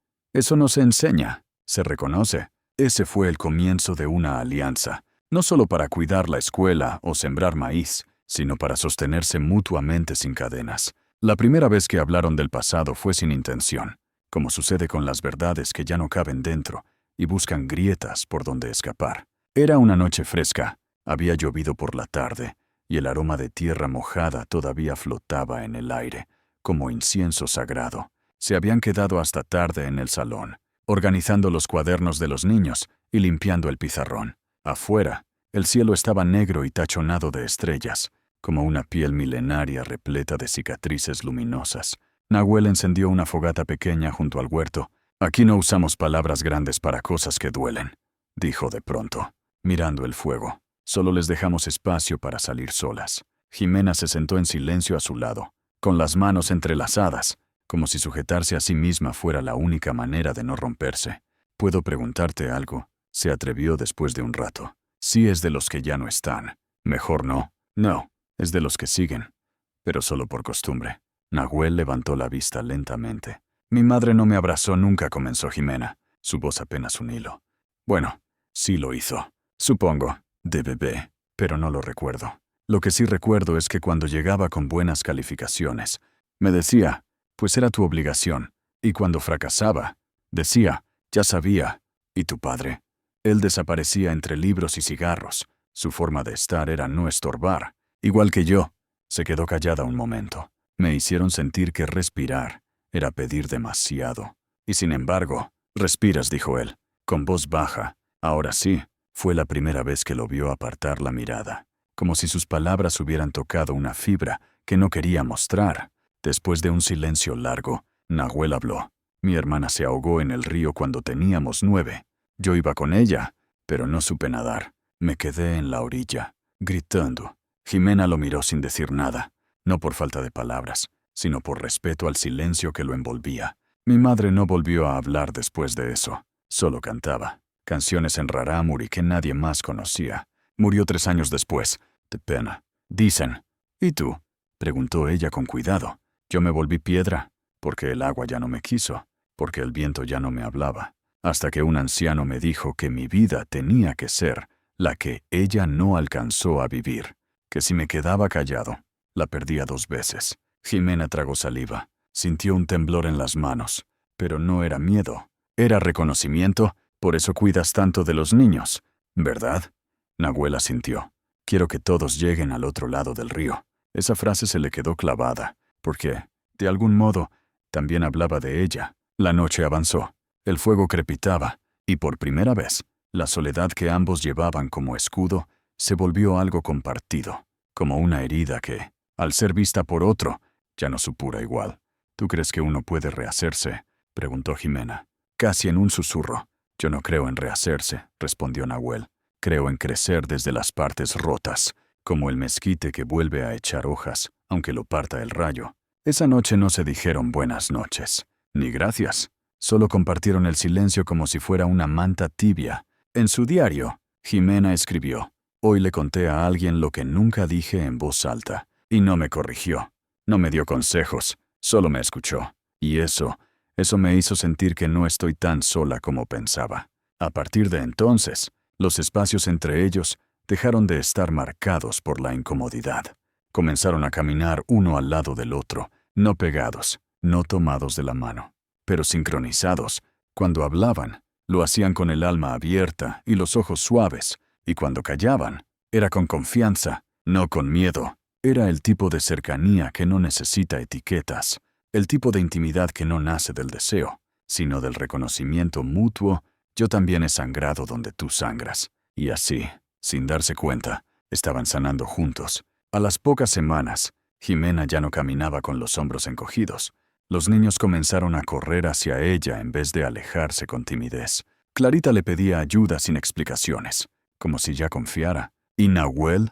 no se enseña, se reconoce». Ese fue el comienzo de una alianza, no solo para cuidar la escuela o sembrar maíz, sino para sostenerse mutuamente sin cadenas. La primera vez que hablaron del pasado fue sin intención, como sucede con las verdades que ya no caben dentro y buscan grietas por donde escapar. Era una noche fresca, había llovido por la tarde, y el aroma de tierra mojada todavía flotaba en el aire, como incienso sagrado. Se habían quedado hasta tarde en el salón, organizando los cuadernos de los niños y limpiando el pizarrón. Afuera, el cielo estaba negro y tachonado de estrellas, como una piel milenaria repleta de cicatrices luminosas. Nahuel encendió una fogata pequeña junto al huerto. «Aquí no usamos palabras grandes para cosas que duelen», dijo de pronto, mirando el fuego. «Solo les dejamos espacio para salir solas». Jimena se sentó en silencio a su lado, con las manos entrelazadas, como si sujetarse a sí misma fuera la única manera de no romperse. «¿Puedo preguntarte algo?», se atrevió después de un rato. «Sí, es de los que ya no están». «Mejor no». «No, es de los que siguen, pero solo por costumbre». Nahuel levantó la vista lentamente. «Mi madre no me abrazó nunca», comenzó Jimena. su voz apenas un hilo. Bueno, sí lo hizo. Supongo, de bebé, pero no lo recuerdo. Lo que sí recuerdo es que cuando llegaba con buenas calificaciones, me decía, pues era tu obligación, y cuando fracasaba, decía, ya sabía, ¿y tu padre? Él desaparecía entre libros y cigarros. Su forma de estar era no estorbar, igual que yo. Se quedó callada un momento. Me hicieron sentir que respirar era pedir demasiado. Y sin embargo, respiras, dijo él, con voz baja. Ahora sí, fue la primera vez que lo vio apartar la mirada, como si sus palabras hubieran tocado una fibra que no quería mostrar. Después de un silencio largo, Nahuel habló. Mi hermana se ahogó en el río cuando teníamos 9. Yo iba con ella, pero no supe nadar. Me quedé en la orilla, gritando. Jimena lo miró sin decir nada, no por falta de palabras, sino por respeto al silencio que lo envolvía. Mi madre no volvió a hablar después de eso, solo cantaba. Canciones en rarámuri que nadie más conocía. Murió 3 años después, de pena. Dicen. ¿Y tú? Preguntó ella con cuidado. Yo me volví piedra, porque el agua ya no me quiso, porque el viento ya no me hablaba, hasta que un anciano me dijo que mi vida tenía que ser la que ella no alcanzó a vivir, que si me quedaba callado, la perdía 2 veces. Jimena tragó saliva, sintió un temblor en las manos, pero no era miedo, era reconocimiento. Por eso cuidas tanto de los niños, ¿verdad? Nahuel asintió. Quiero que todos lleguen al otro lado del río. Esa frase se le quedó clavada, porque, de algún modo, también hablaba de ella. La noche avanzó, el fuego crepitaba, y por primera vez, la soledad que ambos llevaban como escudo se volvió algo compartido, como una herida que, al ser vista por otro, ya no supura igual. ¿Tú crees que uno puede rehacerse?, preguntó Jimena, casi en un susurro. Yo no creo en rehacerse, respondió Nahuel. Creo en crecer desde las partes rotas, como el mezquite que vuelve a echar hojas, aunque lo parta el rayo. Esa noche no se dijeron buenas noches, ni gracias. Solo compartieron el silencio como si fuera una manta tibia. En su diario, Jimena escribió, hoy le conté a alguien lo que nunca dije en voz alta, y no me corrigió. No me dio consejos, solo me escuchó. Y eso me hizo sentir que no estoy tan sola como pensaba. A partir de entonces, los espacios entre ellos dejaron de estar marcados por la incomodidad. Comenzaron a caminar uno al lado del otro, no pegados, no tomados de la mano, pero sincronizados. Cuando hablaban, lo hacían con el alma abierta y los ojos suaves, y cuando callaban, era con confianza, no con miedo. Era el tipo de cercanía que no necesita etiquetas. El tipo de intimidad que no nace del deseo, sino del reconocimiento mutuo. Yo también he sangrado donde tú sangras. Y así, sin darse cuenta, estaban sanando juntos. A las pocas semanas, Jimena ya no caminaba con los hombros encogidos. Los niños comenzaron a correr hacia ella en vez de alejarse con timidez. Clarita le pedía ayuda sin explicaciones, como si ya confiara. ¿Y Nahuel?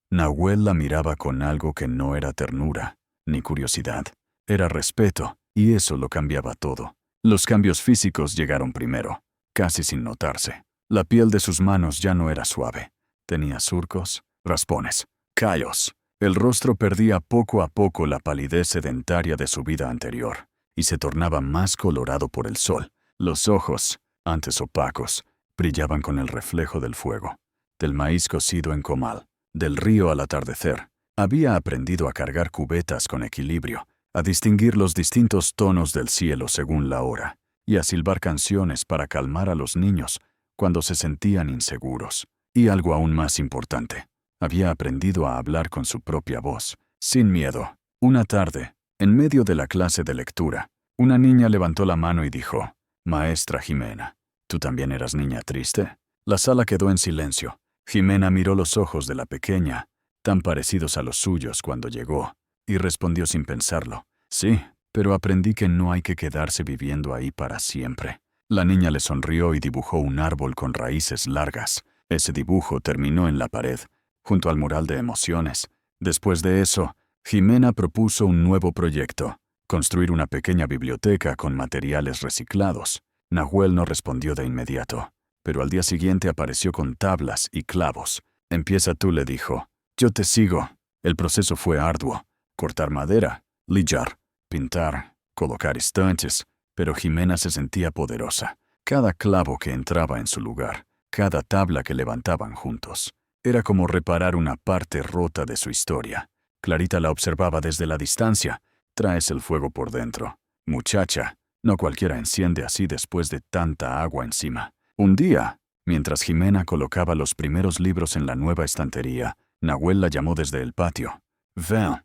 Nahuel la miraba con algo que no era ternura, ni curiosidad. Era respeto, y eso lo cambiaba todo. Los cambios físicos llegaron primero, casi sin notarse. La piel de sus manos ya no era suave. Tenía surcos, raspones, callos. El rostro perdía poco a poco la palidez sedentaria de su vida anterior, y se tornaba más colorado por el sol. Los ojos, antes opacos, brillaban con el reflejo del fuego, del maíz cocido en comal, del río al atardecer. Había aprendido a cargar cubetas con equilibrio, a distinguir los distintos tonos del cielo según la hora, y a silbar canciones para calmar a los niños cuando se sentían inseguros. Y algo aún más importante, había aprendido a hablar con su propia voz, sin miedo. Una tarde, en medio de la clase de lectura, una niña levantó la mano y dijo, «Maestra Jimena, ¿tú también eras niña triste?» La sala quedó en silencio. Jimena miró los ojos de la pequeña, tan parecidos a los suyos cuando llegó, y respondió sin pensarlo, «Sí, pero aprendí que no hay que quedarse viviendo ahí para siempre». La niña le sonrió y dibujó un árbol con raíces largas. Ese dibujo terminó en la pared, junto al mural de emociones. Después de eso, Jimena propuso un nuevo proyecto, construir una pequeña biblioteca con materiales reciclados. Nahuel no respondió de inmediato, pero al día siguiente apareció con tablas y clavos. «Empieza tú», le dijo. «Yo te sigo». El proceso fue arduo. Cortar madera, lillar, pintar, colocar estantes, pero Jimena se sentía poderosa. Cada clavo que entraba en su lugar, cada tabla que levantaban juntos, era como reparar una parte rota de su historia. Clarita la observaba desde la distancia. Traes el fuego por dentro. Muchacha, no cualquiera enciende así después de tanta agua encima. Un día, mientras Jimena colocaba los primeros libros en la nueva estantería, Nahuel la llamó desde el patio. Ven,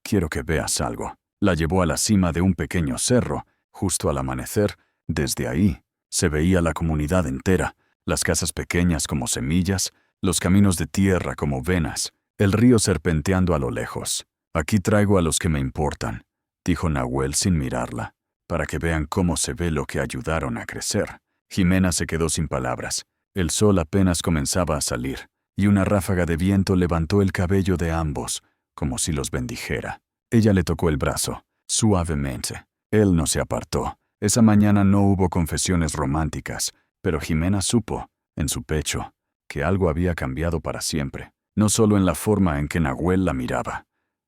quiero que veas algo. La llevó a la cima de un pequeño cerro, justo al amanecer. Desde ahí, se veía la comunidad entera, las casas pequeñas como semillas, los caminos de tierra como venas, el río serpenteando a lo lejos. Aquí traigo a los que me importan, dijo Nahuel sin mirarla, para que vean cómo se ve lo que ayudaron a crecer. Jimena se quedó sin palabras. El sol apenas comenzaba a salir, y una ráfaga de viento levantó el cabello de ambos, como si los bendijera. Ella le tocó el brazo, suavemente. Él no se apartó. Esa mañana no hubo confesiones románticas, pero Jimena supo, en su pecho, que algo había cambiado para siempre, no solo en la forma en que Nahuel la miraba,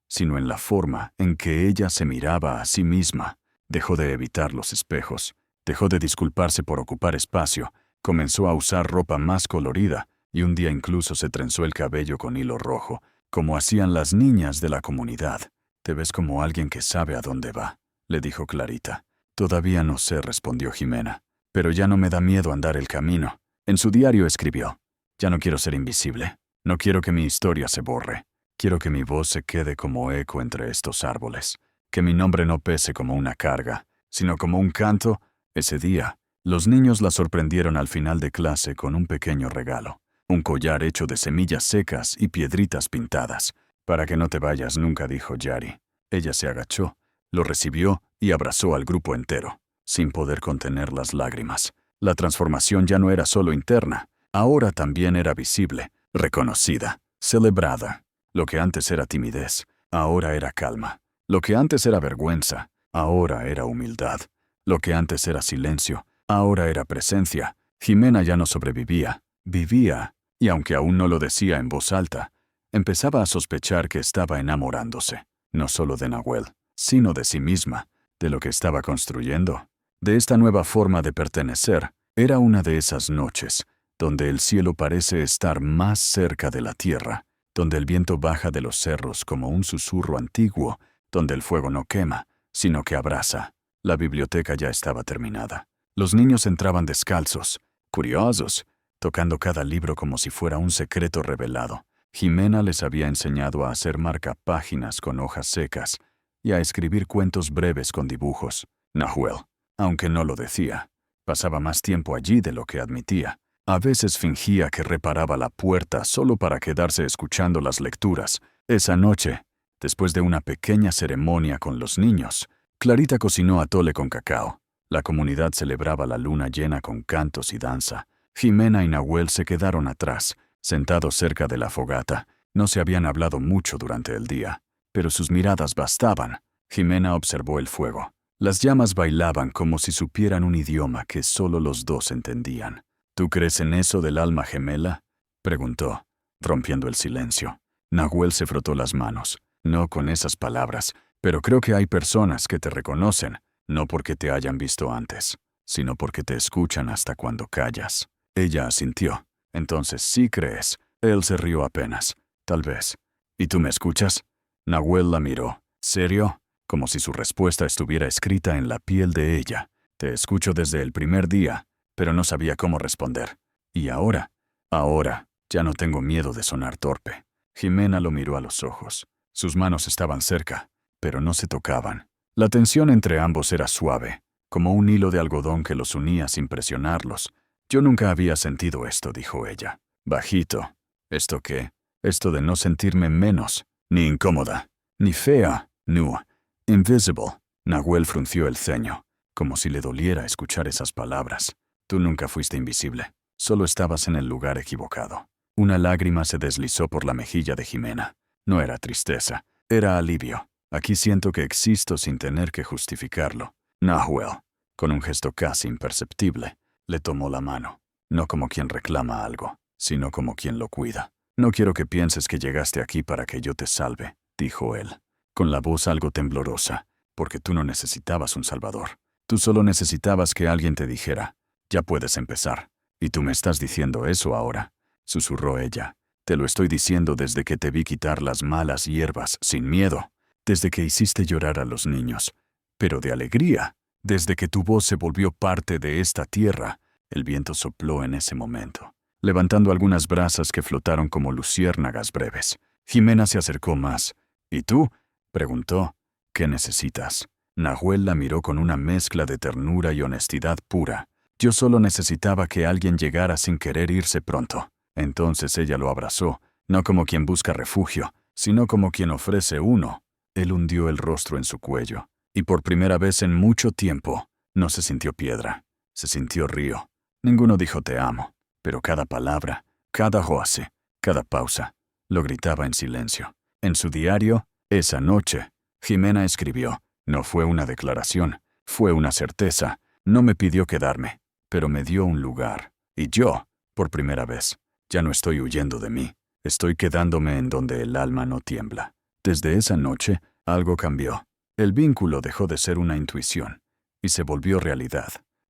sino en la forma en que ella se miraba a sí misma. Dejó de evitar los espejos, dejó de disculparse por ocupar espacio, comenzó a usar ropa más colorida, y un día incluso se trenzó el cabello con hilo rojo, como hacían las niñas de la comunidad. «Te ves como alguien que sabe a dónde va», le dijo Clarita. «Todavía no sé», respondió Jimena, «pero ya no me da miedo andar el camino». En su diario escribió: «Ya no quiero ser invisible. No quiero que mi historia se borre. Quiero que mi voz se quede como eco entre estos árboles. Que mi nombre no pese como una carga, sino como un canto». Ese día, los niños la sorprendieron al final de clase con un pequeño regalo. Un collar hecho de semillas secas y piedritas pintadas. «Para que no te vayas nunca», dijo Yari. Ella se agachó, lo recibió y abrazó al grupo entero, sin poder contener las lágrimas. La transformación ya no era solo interna, ahora también era visible, reconocida, celebrada. Lo que antes era timidez, ahora era calma. Lo que antes era vergüenza, ahora era humildad. Lo que antes era silencio, ahora era presencia. Jimena ya no sobrevivía, vivía, y aunque aún no lo decía en voz alta, empezaba a sospechar que estaba enamorándose, no solo de Nahuel, sino de sí misma, de lo que estaba construyendo, de esta nueva forma de pertenecer. Era una de esas noches, donde el cielo parece estar más cerca de la tierra, donde el viento baja de los cerros como un susurro antiguo, donde el fuego no quema, sino que abraza. La biblioteca ya estaba terminada. Los niños entraban descalzos, curiosos, tocando cada libro como si fuera un secreto revelado. Jimena les había enseñado a hacer marcapáginas con hojas secas y a escribir cuentos breves con dibujos. Nahuel, aunque no lo decía, pasaba más tiempo allí de lo que admitía. A veces fingía que reparaba la puerta solo para quedarse escuchando las lecturas. Esa noche, después de una pequeña ceremonia con los niños, Clarita cocinó atole con cacao. La comunidad celebraba la luna llena con cantos y danza. Jimena y Nahuel se quedaron atrás, sentados cerca de la fogata. No se habían hablado mucho durante el día, pero sus miradas bastaban. Jimena observó el fuego. Las llamas bailaban como si supieran un idioma que solo los dos entendían. «¿Tú crees en eso del alma gemela?», preguntó, rompiendo el silencio. Nahuel se frotó las manos. «No con esas palabras, pero creo que hay personas que te reconocen, no porque te hayan visto antes, sino porque te escuchan hasta cuando callas». Ella asintió. «Entonces sí crees». Él se rió apenas. «Tal vez». «¿Y tú me escuchas?». Nahuel la miró. «¿Serio?», como si su respuesta estuviera escrita en la piel de ella. «Te escucho desde el primer día», pero no sabía cómo responder. «¿Y ahora?». «Ahora, ya no tengo miedo de sonar torpe». Jimena lo miró a los ojos. Sus manos estaban cerca, pero no se tocaban. La tensión entre ambos era suave, como un hilo de algodón que los unía sin presionarlos. «Yo nunca había sentido esto», dijo ella, bajito. «¿Esto qué?». «Esto de no sentirme menos, ni incómoda, ni fea, no, invisible». Nahuel frunció el ceño, como si le doliera escuchar esas palabras. «Tú nunca fuiste invisible, solo estabas en el lugar equivocado». Una lágrima se deslizó por la mejilla de Jimena. No era tristeza, era alivio. «Aquí siento que existo sin tener que justificarlo». Nahuel, con un gesto casi imperceptible, le tomó la mano, no como quien reclama algo, sino como quien lo cuida. «No quiero que pienses que llegaste aquí para que yo te salve», dijo él, con la voz algo temblorosa, «porque tú no necesitabas un salvador. Tú solo necesitabas que alguien te dijera, Ya puedes empezar. ¿Y tú me estás diciendo eso ahora?, susurró ella. Te lo estoy diciendo desde que te vi quitar las malas hierbas sin miedo, desde que hiciste llorar a los niños, pero de alegría, desde que tu voz se volvió parte de esta tierra. El viento sopló en ese momento, levantando algunas brasas que flotaron como luciérnagas breves. Jimena se acercó más. ¿Y tú?, preguntó. ¿Qué necesitas? Nahuel la miró con una mezcla de ternura y honestidad pura. Yo solo necesitaba que alguien llegara sin querer irse pronto. Entonces ella lo abrazó, no como quien busca refugio, sino como quien ofrece uno. Él hundió el rostro en su cuello, y por primera vez en mucho tiempo, no se sintió piedra, se sintió río. Ninguno dijo te amo, pero cada palabra, cada roce, cada pausa, lo gritaba en silencio. En su diario, esa noche, Jimena escribió: no fue una declaración, fue una certeza. No me pidió quedarme, pero me dio un lugar. Y yo, por primera vez, ya no estoy huyendo de mí, estoy quedándome en donde el alma no tiembla. Desde esa noche, algo cambió. El vínculo dejó de ser una intuición y se volvió realidad.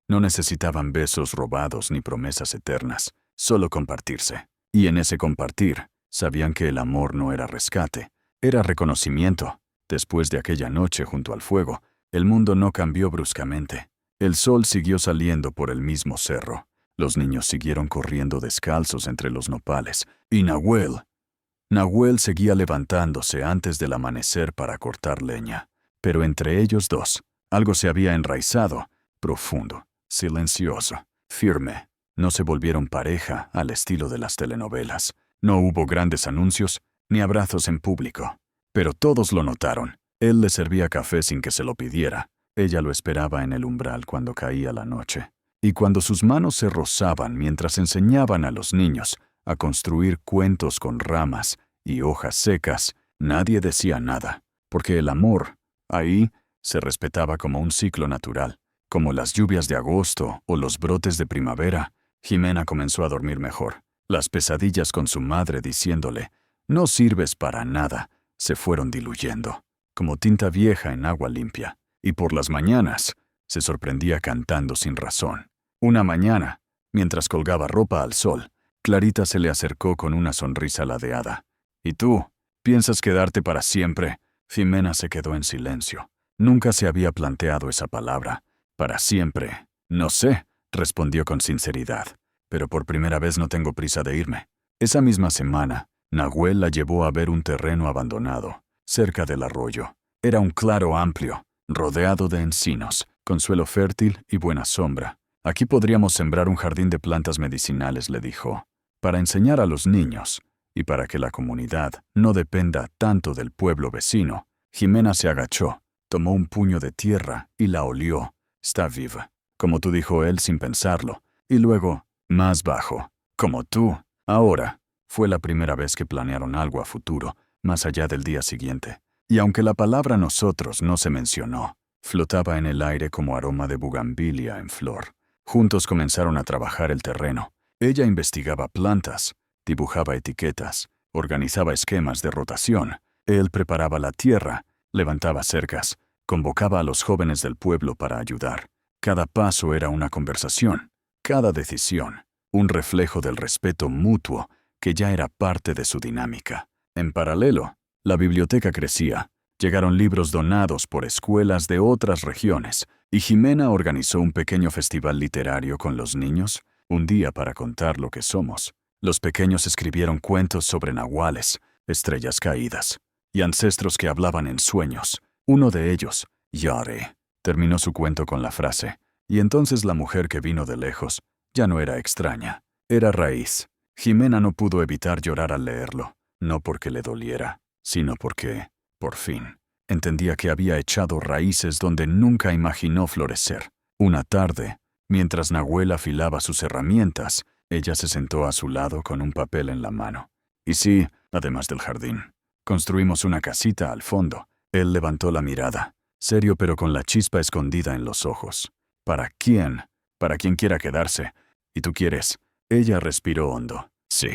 No necesitaban besos robados ni promesas eternas, solo compartirse. Y en ese compartir, sabían que el amor no era rescate, era reconocimiento. Después de aquella noche junto al fuego, el mundo no cambió bruscamente. El sol siguió saliendo por el mismo cerro. Los niños siguieron corriendo descalzos entre los nopales. Y Nahuel seguía levantándose antes del amanecer para cortar leña. Pero entre ellos dos, algo se había enraizado, profundo, silencioso, firme. No se volvieron pareja al estilo de las telenovelas. No hubo grandes anuncios, ni abrazos en público. Pero todos lo notaron. Él le servía café sin que se lo pidiera. Ella lo esperaba en el umbral cuando caía la noche. Y cuando sus manos se rozaban mientras enseñaban a los niños a construir cuentos con ramas y hojas secas, nadie decía nada, porque el amor, ahí, se respetaba como un ciclo natural, como las lluvias de agosto o los brotes de primavera. Jimena comenzó a dormir mejor. Las pesadillas con su madre diciéndole: no sirves para nada, se fueron diluyendo, como tinta vieja en agua limpia. Y por las mañanas, se sorprendía cantando sin razón. Una mañana, mientras colgaba ropa al sol, Clarita se le acercó con una sonrisa ladeada. ¿Y tú? ¿Piensas quedarte para siempre? Jimena se quedó en silencio. Nunca se había planteado esa palabra. Para siempre. No sé, respondió con sinceridad. Pero por primera vez no tengo prisa de irme. Esa misma semana, Nahuel la llevó a ver un terreno abandonado, cerca del arroyo. Era un claro amplio, rodeado de encinos, con suelo fértil y buena sombra. Aquí podríamos sembrar un jardín de plantas medicinales, le dijo, para enseñar a los niños y para que la comunidad no dependa tanto del pueblo vecino. Jimena se agachó, tomó un puño de tierra y la olió. Está viva, como tú, dijo él sin pensarlo, y luego, más bajo, como tú. Ahora, fue la primera vez que planearon algo a futuro, más allá del día siguiente. Y aunque la palabra nosotros no se mencionó, flotaba en el aire como aroma de bugambilia en flor. Juntos comenzaron a trabajar el terreno. Ella investigaba plantas, dibujaba etiquetas, organizaba esquemas de rotación. Él preparaba la tierra, levantaba cercas, convocaba a los jóvenes del pueblo para ayudar. Cada paso era una conversación, cada decisión, un reflejo del respeto mutuo que ya era parte de su dinámica. En paralelo, la biblioteca crecía. Llegaron libros donados por escuelas de otras regiones, y Jimena organizó un pequeño festival literario con los niños, un día para contar lo que somos. Los pequeños escribieron cuentos sobre nahuales, estrellas caídas, y ancestros que hablaban en sueños. Uno de ellos, Yare, terminó su cuento con la frase, y entonces la mujer que vino de lejos ya no era extraña, era raíz. Jimena no pudo evitar llorar al leerlo, no porque le doliera, sino porque, por fin, entendía que había echado raíces donde nunca imaginó florecer. Una tarde, mientras Nahuel afilaba sus herramientas, ella se sentó a su lado con un papel en la mano. Y sí, además del jardín, construimos una casita al fondo. Él levantó la mirada, serio pero con la chispa escondida en los ojos. ¿Para quién? Para quien quiera quedarse. ¿Y tú quieres? Ella respiró hondo. Sí,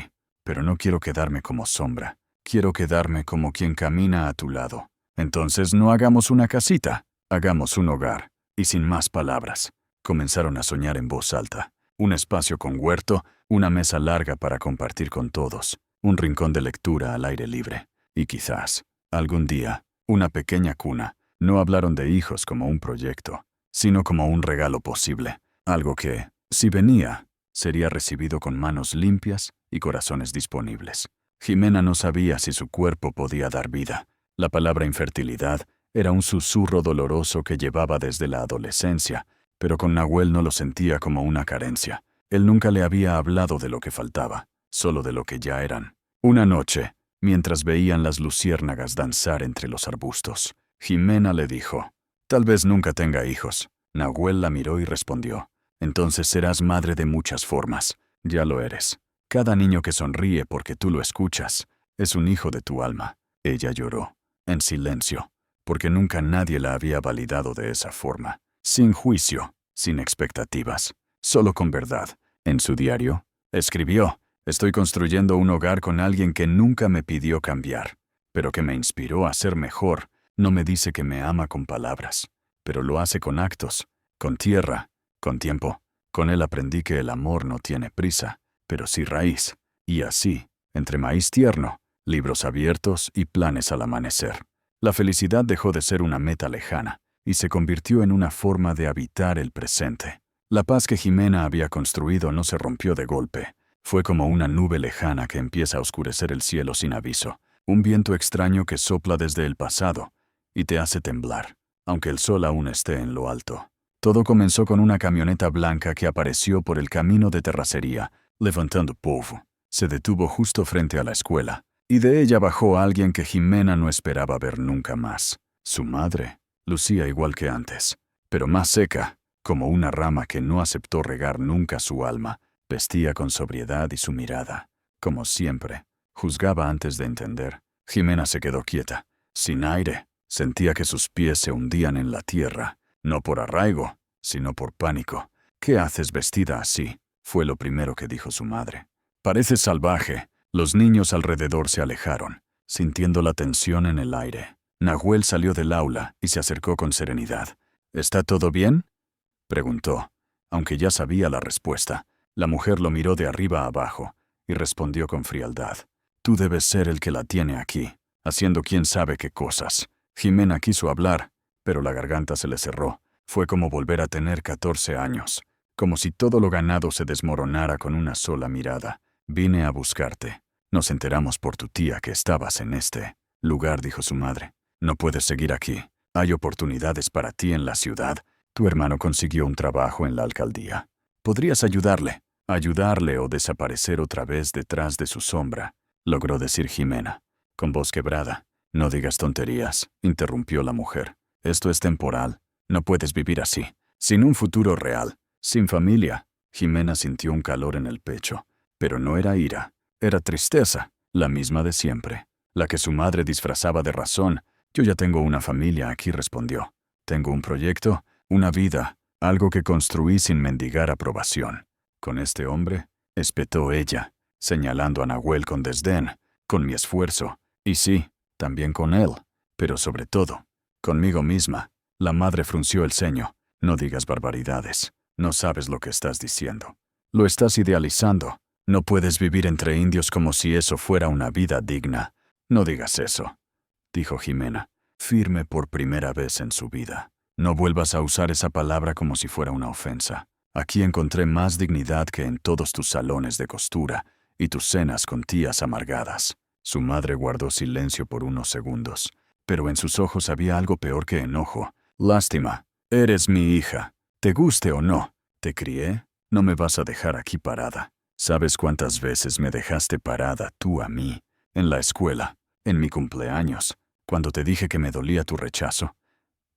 pero no quiero quedarme como sombra. Quiero quedarme como quien camina a tu lado. Entonces no hagamos una casita, hagamos un hogar. Y sin más palabras, comenzaron a soñar en voz alta. un espacio con huerto, una mesa larga para compartir con todos, un rincón de lectura al aire libre. Y quizás, algún día, una pequeña cuna. No hablaron de hijos como un proyecto, sino como un regalo posible, algo que, si venía, sería recibido con manos limpias y corazones disponibles. Jimena no sabía si su cuerpo podía dar vida. La palabra infertilidad era un susurro doloroso que llevaba desde la adolescencia, pero con Nahuel no lo sentía como una carencia. Él nunca le había hablado de lo que faltaba, solo de lo que ya eran. Una noche, mientras veían las luciérnagas danzar entre los arbustos, Jimena le dijo: «Tal vez nunca tenga hijos». Nahuel la miró y respondió: «Entonces serás madre de muchas formas. Ya lo eres. Cada niño que sonríe porque tú lo escuchas es un hijo de tu alma». Ella lloró, en silencio, porque nunca nadie la había validado de esa forma, sin juicio, sin expectativas, solo con verdad. En su diario, escribió: «Estoy construyendo un hogar con alguien que nunca me pidió cambiar, pero que me inspiró a ser mejor. No me dice que me ama con palabras, pero lo hace con actos, con tierra, con tiempo. Con él aprendí que el amor no tiene prisa, pero sí raíz. Y así, entre maíz tierno, libros abiertos y planes al amanecer, la felicidad dejó de ser una meta lejana y se convirtió en una forma de habitar el presente. La paz que Jimena había construido no se rompió de golpe. Fue como una nube lejana que empieza a oscurecer el cielo sin aviso, un viento extraño que sopla desde el pasado y te hace temblar, aunque el sol aún esté en lo alto. Todo comenzó con una camioneta blanca que apareció por el camino de terracería, levantando polvo. Se detuvo justo frente a la escuela, y de ella bajó alguien que Jimena no esperaba ver nunca más. Su madre lucía igual que antes, pero más seca, como una rama que no aceptó regar nunca su alma. Vestía con sobriedad y su mirada, como siempre, juzgaba antes de entender. Jimena se quedó quieta, sin aire. Sentía que sus pies se hundían en la tierra, no por arraigo, sino por pánico. «¿Qué haces vestida así?», fue lo primero que dijo su madre. «Pareces salvaje». Los niños alrededor se alejaron, sintiendo la tensión en el aire. Nahuel salió del aula y se acercó con serenidad. «¿Está todo bien?», preguntó, aunque ya sabía la respuesta. La mujer lo miró de arriba a abajo y respondió con frialdad: «Tú debes ser el que la tiene aquí, haciendo quién sabe qué cosas». Jimena quiso hablar, pero la garganta se le cerró. Fue como volver a tener 14 años, como si todo lo ganado se desmoronara con una sola mirada. «Vine a buscarte. Nos enteramos por tu tía que estabas en este lugar», dijo su madre. «No puedes seguir aquí. Hay oportunidades para ti en la ciudad. Tu hermano consiguió un trabajo en la alcaldía. Podrías ayudarle o desaparecer otra vez detrás de su sombra», logró decir Jimena, con voz quebrada. «No digas tonterías», interrumpió la mujer. «Esto es temporal. No puedes vivir así, sin un futuro real, sin familia». Jimena sintió un calor en el pecho, pero no era ira, era tristeza, la misma de siempre, la que su madre disfrazaba de razón. «Yo ya tengo una familia aquí», respondió. «Tengo un proyecto, una vida, algo que construí sin mendigar aprobación. Con este hombre», espetó ella, señalando a Nahuel con desdén, «con mi esfuerzo, y sí, también con él, pero sobre todo, conmigo misma». La madre frunció el ceño. «No digas barbaridades. No sabes lo que estás diciendo. Lo estás idealizando. No puedes vivir entre indios como si eso fuera una vida digna. No digas eso», dijo Jimena, firme por primera vez en su vida. «No vuelvas a usar esa palabra como si fuera una ofensa. Aquí encontré más dignidad que en todos tus salones de costura y tus cenas con tías amargadas». Su madre guardó silencio por unos segundos, pero en sus ojos había algo peor que enojo. «Lástima. Eres mi hija. Te guste o no, te crié. No me vas a dejar aquí parada. ¿Sabes cuántas veces me dejaste parada tú a mí? En la escuela, en mi cumpleaños, cuando te dije que me dolía tu rechazo.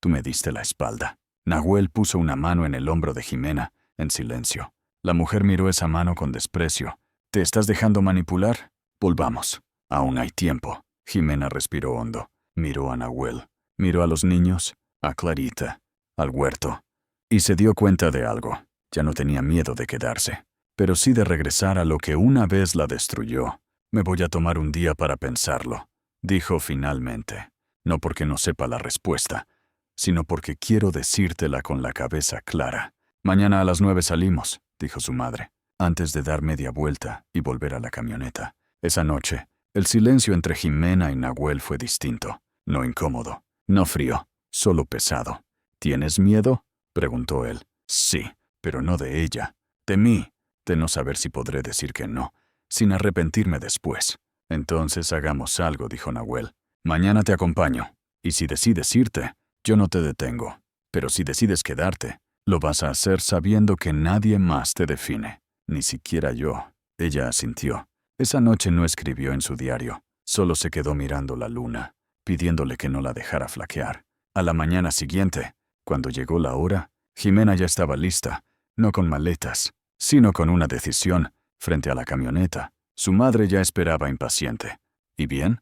Tú me diste la espalda». Nahuel puso una mano en el hombro de Jimena, en silencio. La mujer miró esa mano con desprecio. «¿Te estás dejando manipular? Volvamos. Aún hay tiempo». Jimena respiró hondo. Miró a Nahuel. Miró a los niños, a Clarita, al huerto. Y se dio cuenta de algo. Ya no tenía miedo de quedarse, pero sí de regresar a lo que una vez la destruyó. «Me voy a tomar un día para pensarlo», dijo finalmente. «No porque no sepa la respuesta, sino porque quiero decírtela con la cabeza clara. Mañana a las 9 salimos. dijo su madre, antes de dar media vuelta y volver a la camioneta. Esa noche, el silencio entre Jimena y Nahuel fue distinto. No incómodo, no frío, solo pesado. ¿Tienes miedo?, preguntó él. Sí, pero no de ella. De mí, de no saber si podré decir que no, sin arrepentirme después. Entonces hagamos algo, dijo Nahuel. Mañana te acompaño. Y si decides irte, yo no te detengo. Pero si decides quedarte, lo vas a hacer sabiendo que nadie más te define. Ni siquiera yo. Ella asintió. Esa noche no escribió en su diario. Solo se quedó mirando la luna, pidiéndole que no la dejara flaquear. A la mañana siguiente, cuando llegó la hora, Jimena ya estaba lista, no con maletas, sino con una decisión, frente a la camioneta. Su madre ya esperaba impaciente. ¿Y bien?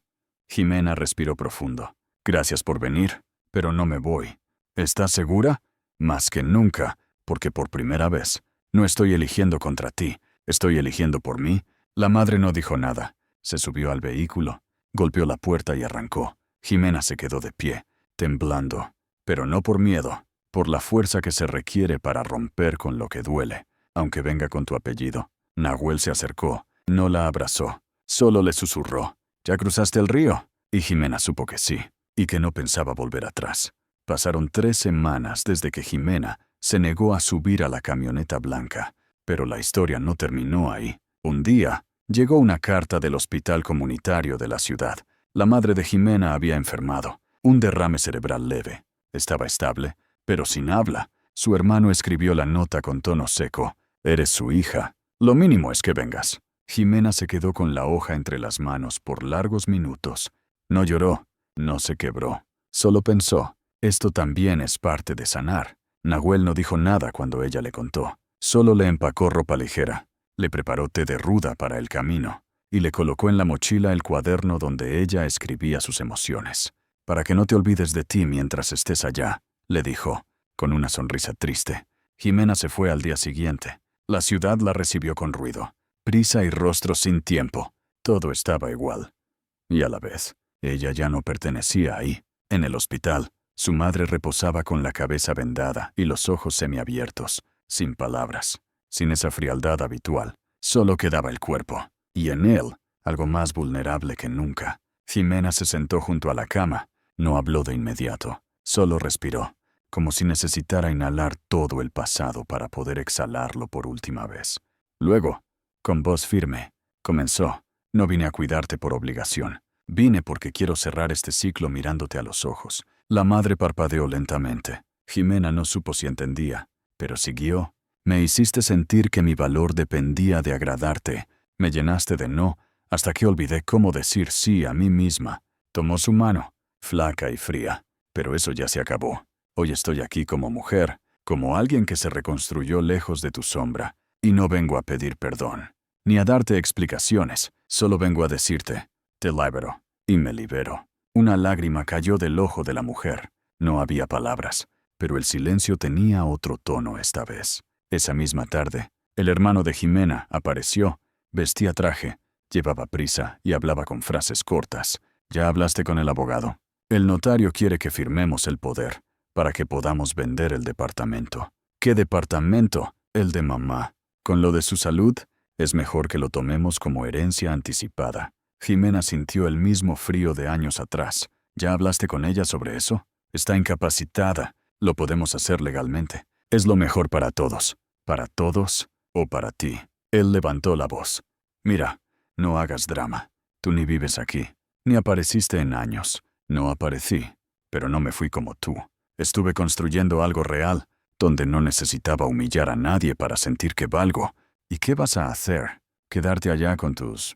Jimena respiró profundo. Gracias por venir, pero no me voy. ¿Estás segura? Más que nunca, porque por primera vez, no estoy eligiendo contra ti, estoy eligiendo por mí. La madre no dijo nada. Se subió al vehículo, golpeó la puerta y arrancó. Jimena se quedó de pie, temblando, pero no por miedo, por la fuerza que se requiere para romper con lo que duele, aunque venga con tu apellido. Nahuel se acercó, no la abrazó, solo le susurró, ¿ya cruzaste el río? Y Jimena supo que sí, y que no pensaba volver atrás. Pasaron 3 semanas desde que Jimena se negó a subir a la camioneta blanca, pero la historia no terminó ahí. Un día, llegó una carta del hospital comunitario de la ciudad. La madre de Jimena había enfermado, un derrame cerebral leve. Estaba estable, pero sin habla. Su hermano escribió la nota con tono seco. Eres su hija. Lo mínimo es que vengas. Jimena se quedó con la hoja entre las manos por largos minutos. No lloró, no se quebró. Solo pensó, esto también es parte de sanar. Nahuel no dijo nada cuando ella le contó. Solo le empacó ropa ligera. Le preparó té de ruda para el camino y le colocó en la mochila el cuaderno donde ella escribía sus emociones. Para que no te olvides de ti mientras estés allá, le dijo, con una sonrisa triste. Jimena se fue al día siguiente. La ciudad la recibió con ruido, prisa y rostros sin tiempo. Todo estaba igual. Y a la vez, ella ya no pertenecía ahí. En el hospital, su madre reposaba con la cabeza vendada y los ojos semiabiertos, sin palabras. Sin esa frialdad habitual, solo quedaba el cuerpo, y en él, algo más vulnerable que nunca. Jimena se sentó junto a la cama, no habló de inmediato, solo respiró, como si necesitara inhalar todo el pasado para poder exhalarlo por última vez. Luego, con voz firme, comenzó, no vine a cuidarte por obligación, vine porque quiero cerrar este ciclo mirándote a los ojos. La madre parpadeó lentamente. Jimena no supo si entendía, pero siguió. Me hiciste sentir que mi valor dependía de agradarte. Me llenaste de no, hasta que olvidé cómo decir sí a mí misma. Tomó su mano, flaca y fría. Pero eso ya se acabó. Hoy estoy aquí como mujer, como alguien que se reconstruyó lejos de tu sombra. Y no vengo a pedir perdón, ni a darte explicaciones. Solo vengo a decirte, te libero. Y me libero. Una lágrima cayó del ojo de la mujer. No había palabras, pero el silencio tenía otro tono esta vez. Esa misma tarde, el hermano de Jimena apareció, vestía traje, llevaba prisa y hablaba con frases cortas. ¿Ya hablaste con el abogado? El notario quiere que firmemos el poder, para que podamos vender el departamento. ¿Qué departamento? El de mamá. Con lo de su salud, es mejor que lo tomemos como herencia anticipada. Jimena sintió el mismo frío de años atrás. ¿Ya hablaste con ella sobre eso? Está incapacitada. Lo podemos hacer legalmente. Es lo mejor para todos. ¿Para todos o para ti? Él levantó la voz. Mira, no hagas drama. Tú ni vives aquí, ni apareciste en años. No aparecí, pero no me fui como tú. Estuve construyendo algo real, donde no necesitaba humillar a nadie para sentir que valgo. ¿Y qué vas a hacer? ¿Quedarte allá con tus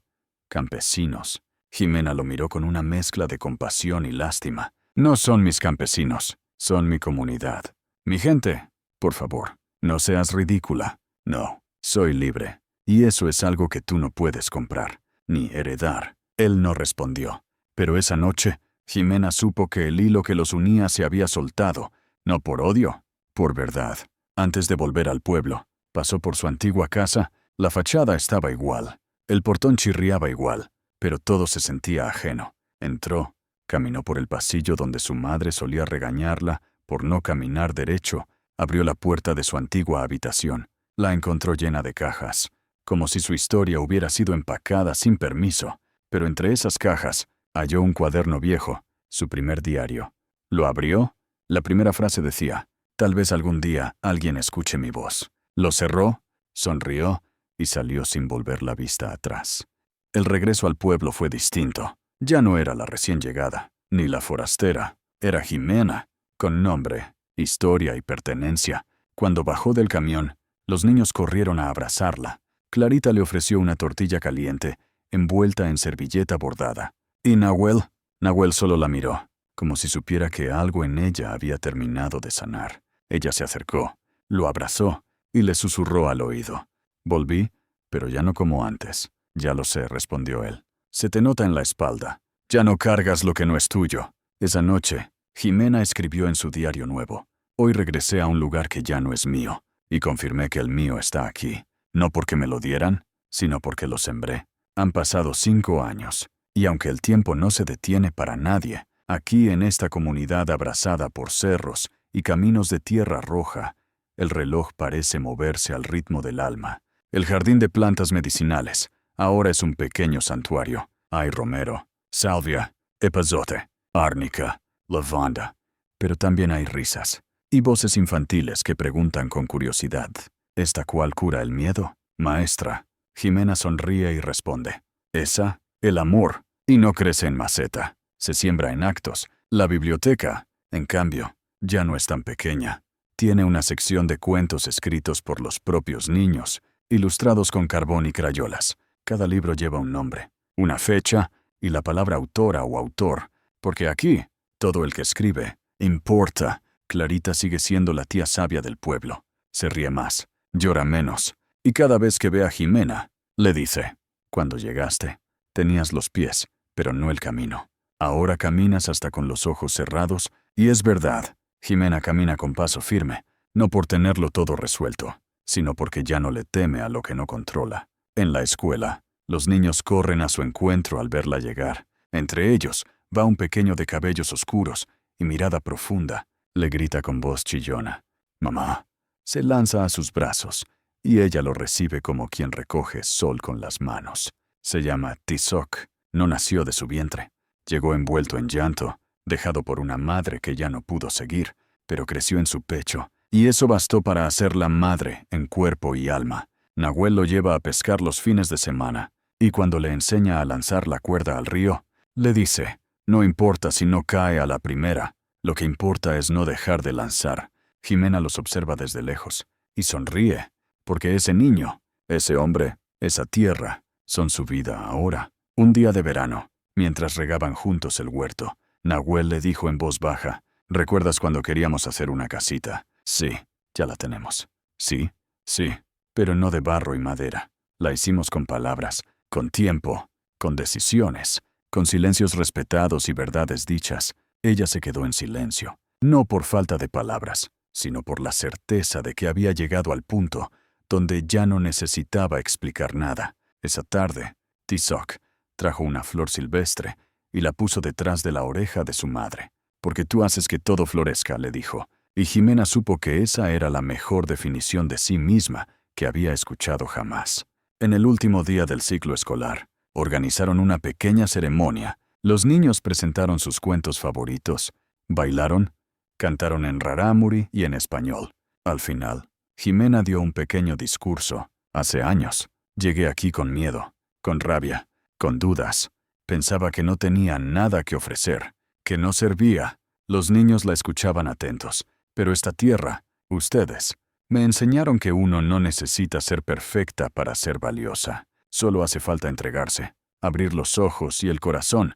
campesinos? Jimena lo miró con una mezcla de compasión y lástima. No son mis campesinos, son mi comunidad. Mi gente. Por favor, no seas ridícula. No, soy libre. Y eso es algo que tú no puedes comprar, ni heredar. Él no respondió. Pero esa noche, Jimena supo que el hilo que los unía se había soltado, no por odio, por verdad. Antes de volver al pueblo, pasó por su antigua casa. La fachada estaba igual, el portón chirriaba igual, pero todo se sentía ajeno. Entró, caminó por el pasillo donde su madre solía regañarla por no caminar derecho. Abrió la puerta de su antigua habitación. La encontró llena de cajas, como si su historia hubiera sido empacada sin permiso, pero entre esas cajas halló un cuaderno viejo, su primer diario. Lo abrió. La primera frase decía: «Tal vez algún día alguien escuche mi voz». Lo cerró, sonrió y salió sin volver la vista atrás. El regreso al pueblo fue distinto. Ya no era la recién llegada, ni la forastera. Era Jimena, con nombre, historia y pertenencia. Cuando bajó del camión, los niños corrieron a abrazarla. Clarita le ofreció una tortilla caliente, envuelta en servilleta bordada. ¿Y Nahuel? Nahuel solo la miró, como si supiera que algo en ella había terminado de sanar. Ella se acercó, lo abrazó y le susurró al oído. Volví, pero ya no como antes. Ya lo sé, respondió él. Se te nota en la espalda. Ya no cargas lo que no es tuyo. Esa noche, Jimena escribió en su diario nuevo: «Hoy regresé a un lugar que ya no es mío, y confirmé que el mío está aquí. No porque me lo dieran, sino porque lo sembré». Han pasado 5 años, y aunque el tiempo no se detiene para nadie, aquí en esta comunidad abrazada por cerros y caminos de tierra roja, el reloj parece moverse al ritmo del alma. El jardín de plantas medicinales ahora es un pequeño santuario. Hay romero, salvia, epazote, árnica, lavanda. Pero también hay risas y voces infantiles que preguntan con curiosidad: ¿esta cual cura el miedo? Maestra. Jimena sonríe y responde: esa, el amor, y no crece en maceta. Se siembra en actos. La biblioteca, en cambio, ya no es tan pequeña. Tiene una sección de cuentos escritos por los propios niños, ilustrados con carbón y crayolas. Cada libro lleva un nombre, una fecha y la palabra autora o autor, porque aquí, todo el que escribe, importa. Clarita sigue siendo la tía sabia del pueblo. Se ríe más, llora menos, y cada vez que ve a Jimena, le dice: «Cuando llegaste, tenías los pies, pero no el camino. Ahora caminas hasta con los ojos cerrados», y es verdad. Jimena camina con paso firme, no por tenerlo todo resuelto, sino porque ya no le teme a lo que no controla. En la escuela, los niños corren a su encuentro al verla llegar. Entre ellos va un pequeño de cabellos oscuros y mirada profunda. Le grita con voz chillona: «Mamá». Se lanza a sus brazos, y ella lo recibe como quien recoge sol con las manos. Se llama Tizoc. No nació de su vientre. Llegó envuelto en llanto, dejado por una madre que ya no pudo seguir, pero creció en su pecho, y eso bastó para hacerla madre en cuerpo y alma. Nahuel lo lleva a pescar los fines de semana, y cuando le enseña a lanzar la cuerda al río, le dice: «No importa si no cae a la primera, lo que importa es no dejar de lanzar». Jimena los observa desde lejos, y sonríe, porque ese niño, ese hombre, esa tierra, son su vida ahora. Un día de verano, mientras regaban juntos el huerto, Nahuel le dijo en voz baja: «¿Recuerdas cuando queríamos hacer una casita?» «Sí, ya la tenemos». «Sí, sí, pero no de barro y madera. La hicimos con palabras, con tiempo, con decisiones, con silencios respetados y verdades dichas». Ella se quedó en silencio, no por falta de palabras, sino por la certeza de que había llegado al punto donde ya no necesitaba explicar nada. Esa tarde, Tizoc trajo una flor silvestre y la puso detrás de la oreja de su madre. «Porque tú haces que todo florezca», le dijo, y Jimena supo que esa era la mejor definición de sí misma que había escuchado jamás. En el último día del ciclo escolar, organizaron una pequeña ceremonia. Los niños presentaron sus cuentos favoritos, bailaron, cantaron en rarámuri y en español. Al final, Jimena dio un pequeño discurso. «Hace años, llegué aquí con miedo, con rabia, con dudas. Pensaba que no tenía nada que ofrecer, que no servía». Los niños la escuchaban atentos. «Pero esta tierra, ustedes, me enseñaron que uno no necesita ser perfecta para ser valiosa. Solo hace falta entregarse, abrir los ojos y el corazón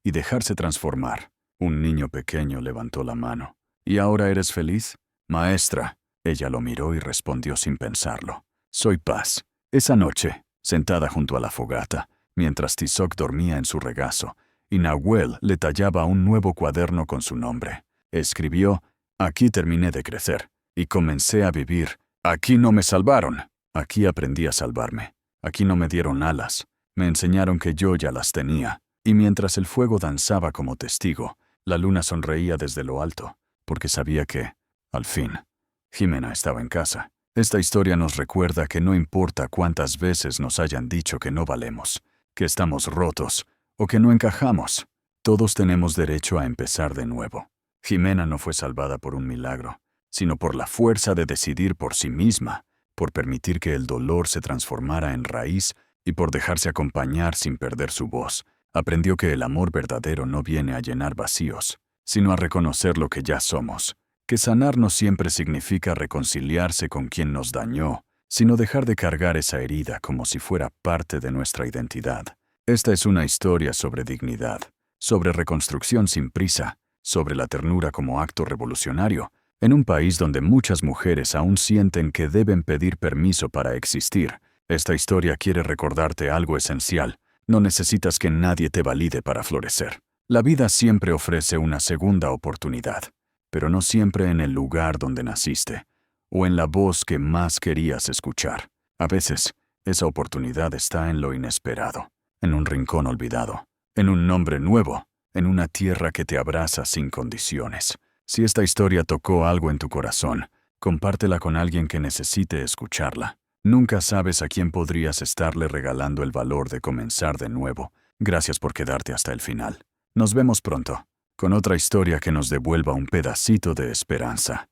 y dejarse transformar». Un niño pequeño levantó la mano. «¿Y ahora eres feliz?» «Maestra». Ella lo miró y respondió sin pensarlo: «Soy paz». Esa noche, sentada junto a la fogata, mientras Tizoc dormía en su regazo, y Nahuel le tallaba un nuevo cuaderno con su nombre, escribió: «Aquí terminé de crecer, y comencé a vivir. Aquí no me salvaron. Aquí aprendí a salvarme. Aquí no me dieron alas. Me enseñaron que yo ya las tenía». Y mientras el fuego danzaba como testigo, la luna sonreía desde lo alto, porque sabía que, al fin, Jimena estaba en casa. Esta historia nos recuerda que no importa cuántas veces nos hayan dicho que no valemos, que estamos rotos o que no encajamos, todos tenemos derecho a empezar de nuevo. Jimena no fue salvada por un milagro, sino por la fuerza de decidir por sí misma, por permitir que el dolor se transformara en raíz y por dejarse acompañar sin perder su voz. Aprendió que el amor verdadero no viene a llenar vacíos, sino a reconocer lo que ya somos, que sanar no siempre significa reconciliarse con quien nos dañó, sino dejar de cargar esa herida como si fuera parte de nuestra identidad. Esta es una historia sobre dignidad, sobre reconstrucción sin prisa, sobre la ternura como acto revolucionario, en un país donde muchas mujeres aún sienten que deben pedir permiso para existir. Esta historia quiere recordarte algo esencial. No necesitas que nadie te valide para florecer. La vida siempre ofrece una segunda oportunidad, pero no siempre en el lugar donde naciste, o en la voz que más querías escuchar. A veces, esa oportunidad está en lo inesperado, en un rincón olvidado, en un nombre nuevo, en una tierra que te abraza sin condiciones. Si esta historia tocó algo en tu corazón, compártela con alguien que necesite escucharla. Nunca sabes a quién podrías estarle regalando el valor de comenzar de nuevo. Gracias por quedarte hasta el final. Nos vemos pronto, con otra historia que nos devuelva un pedacito de esperanza.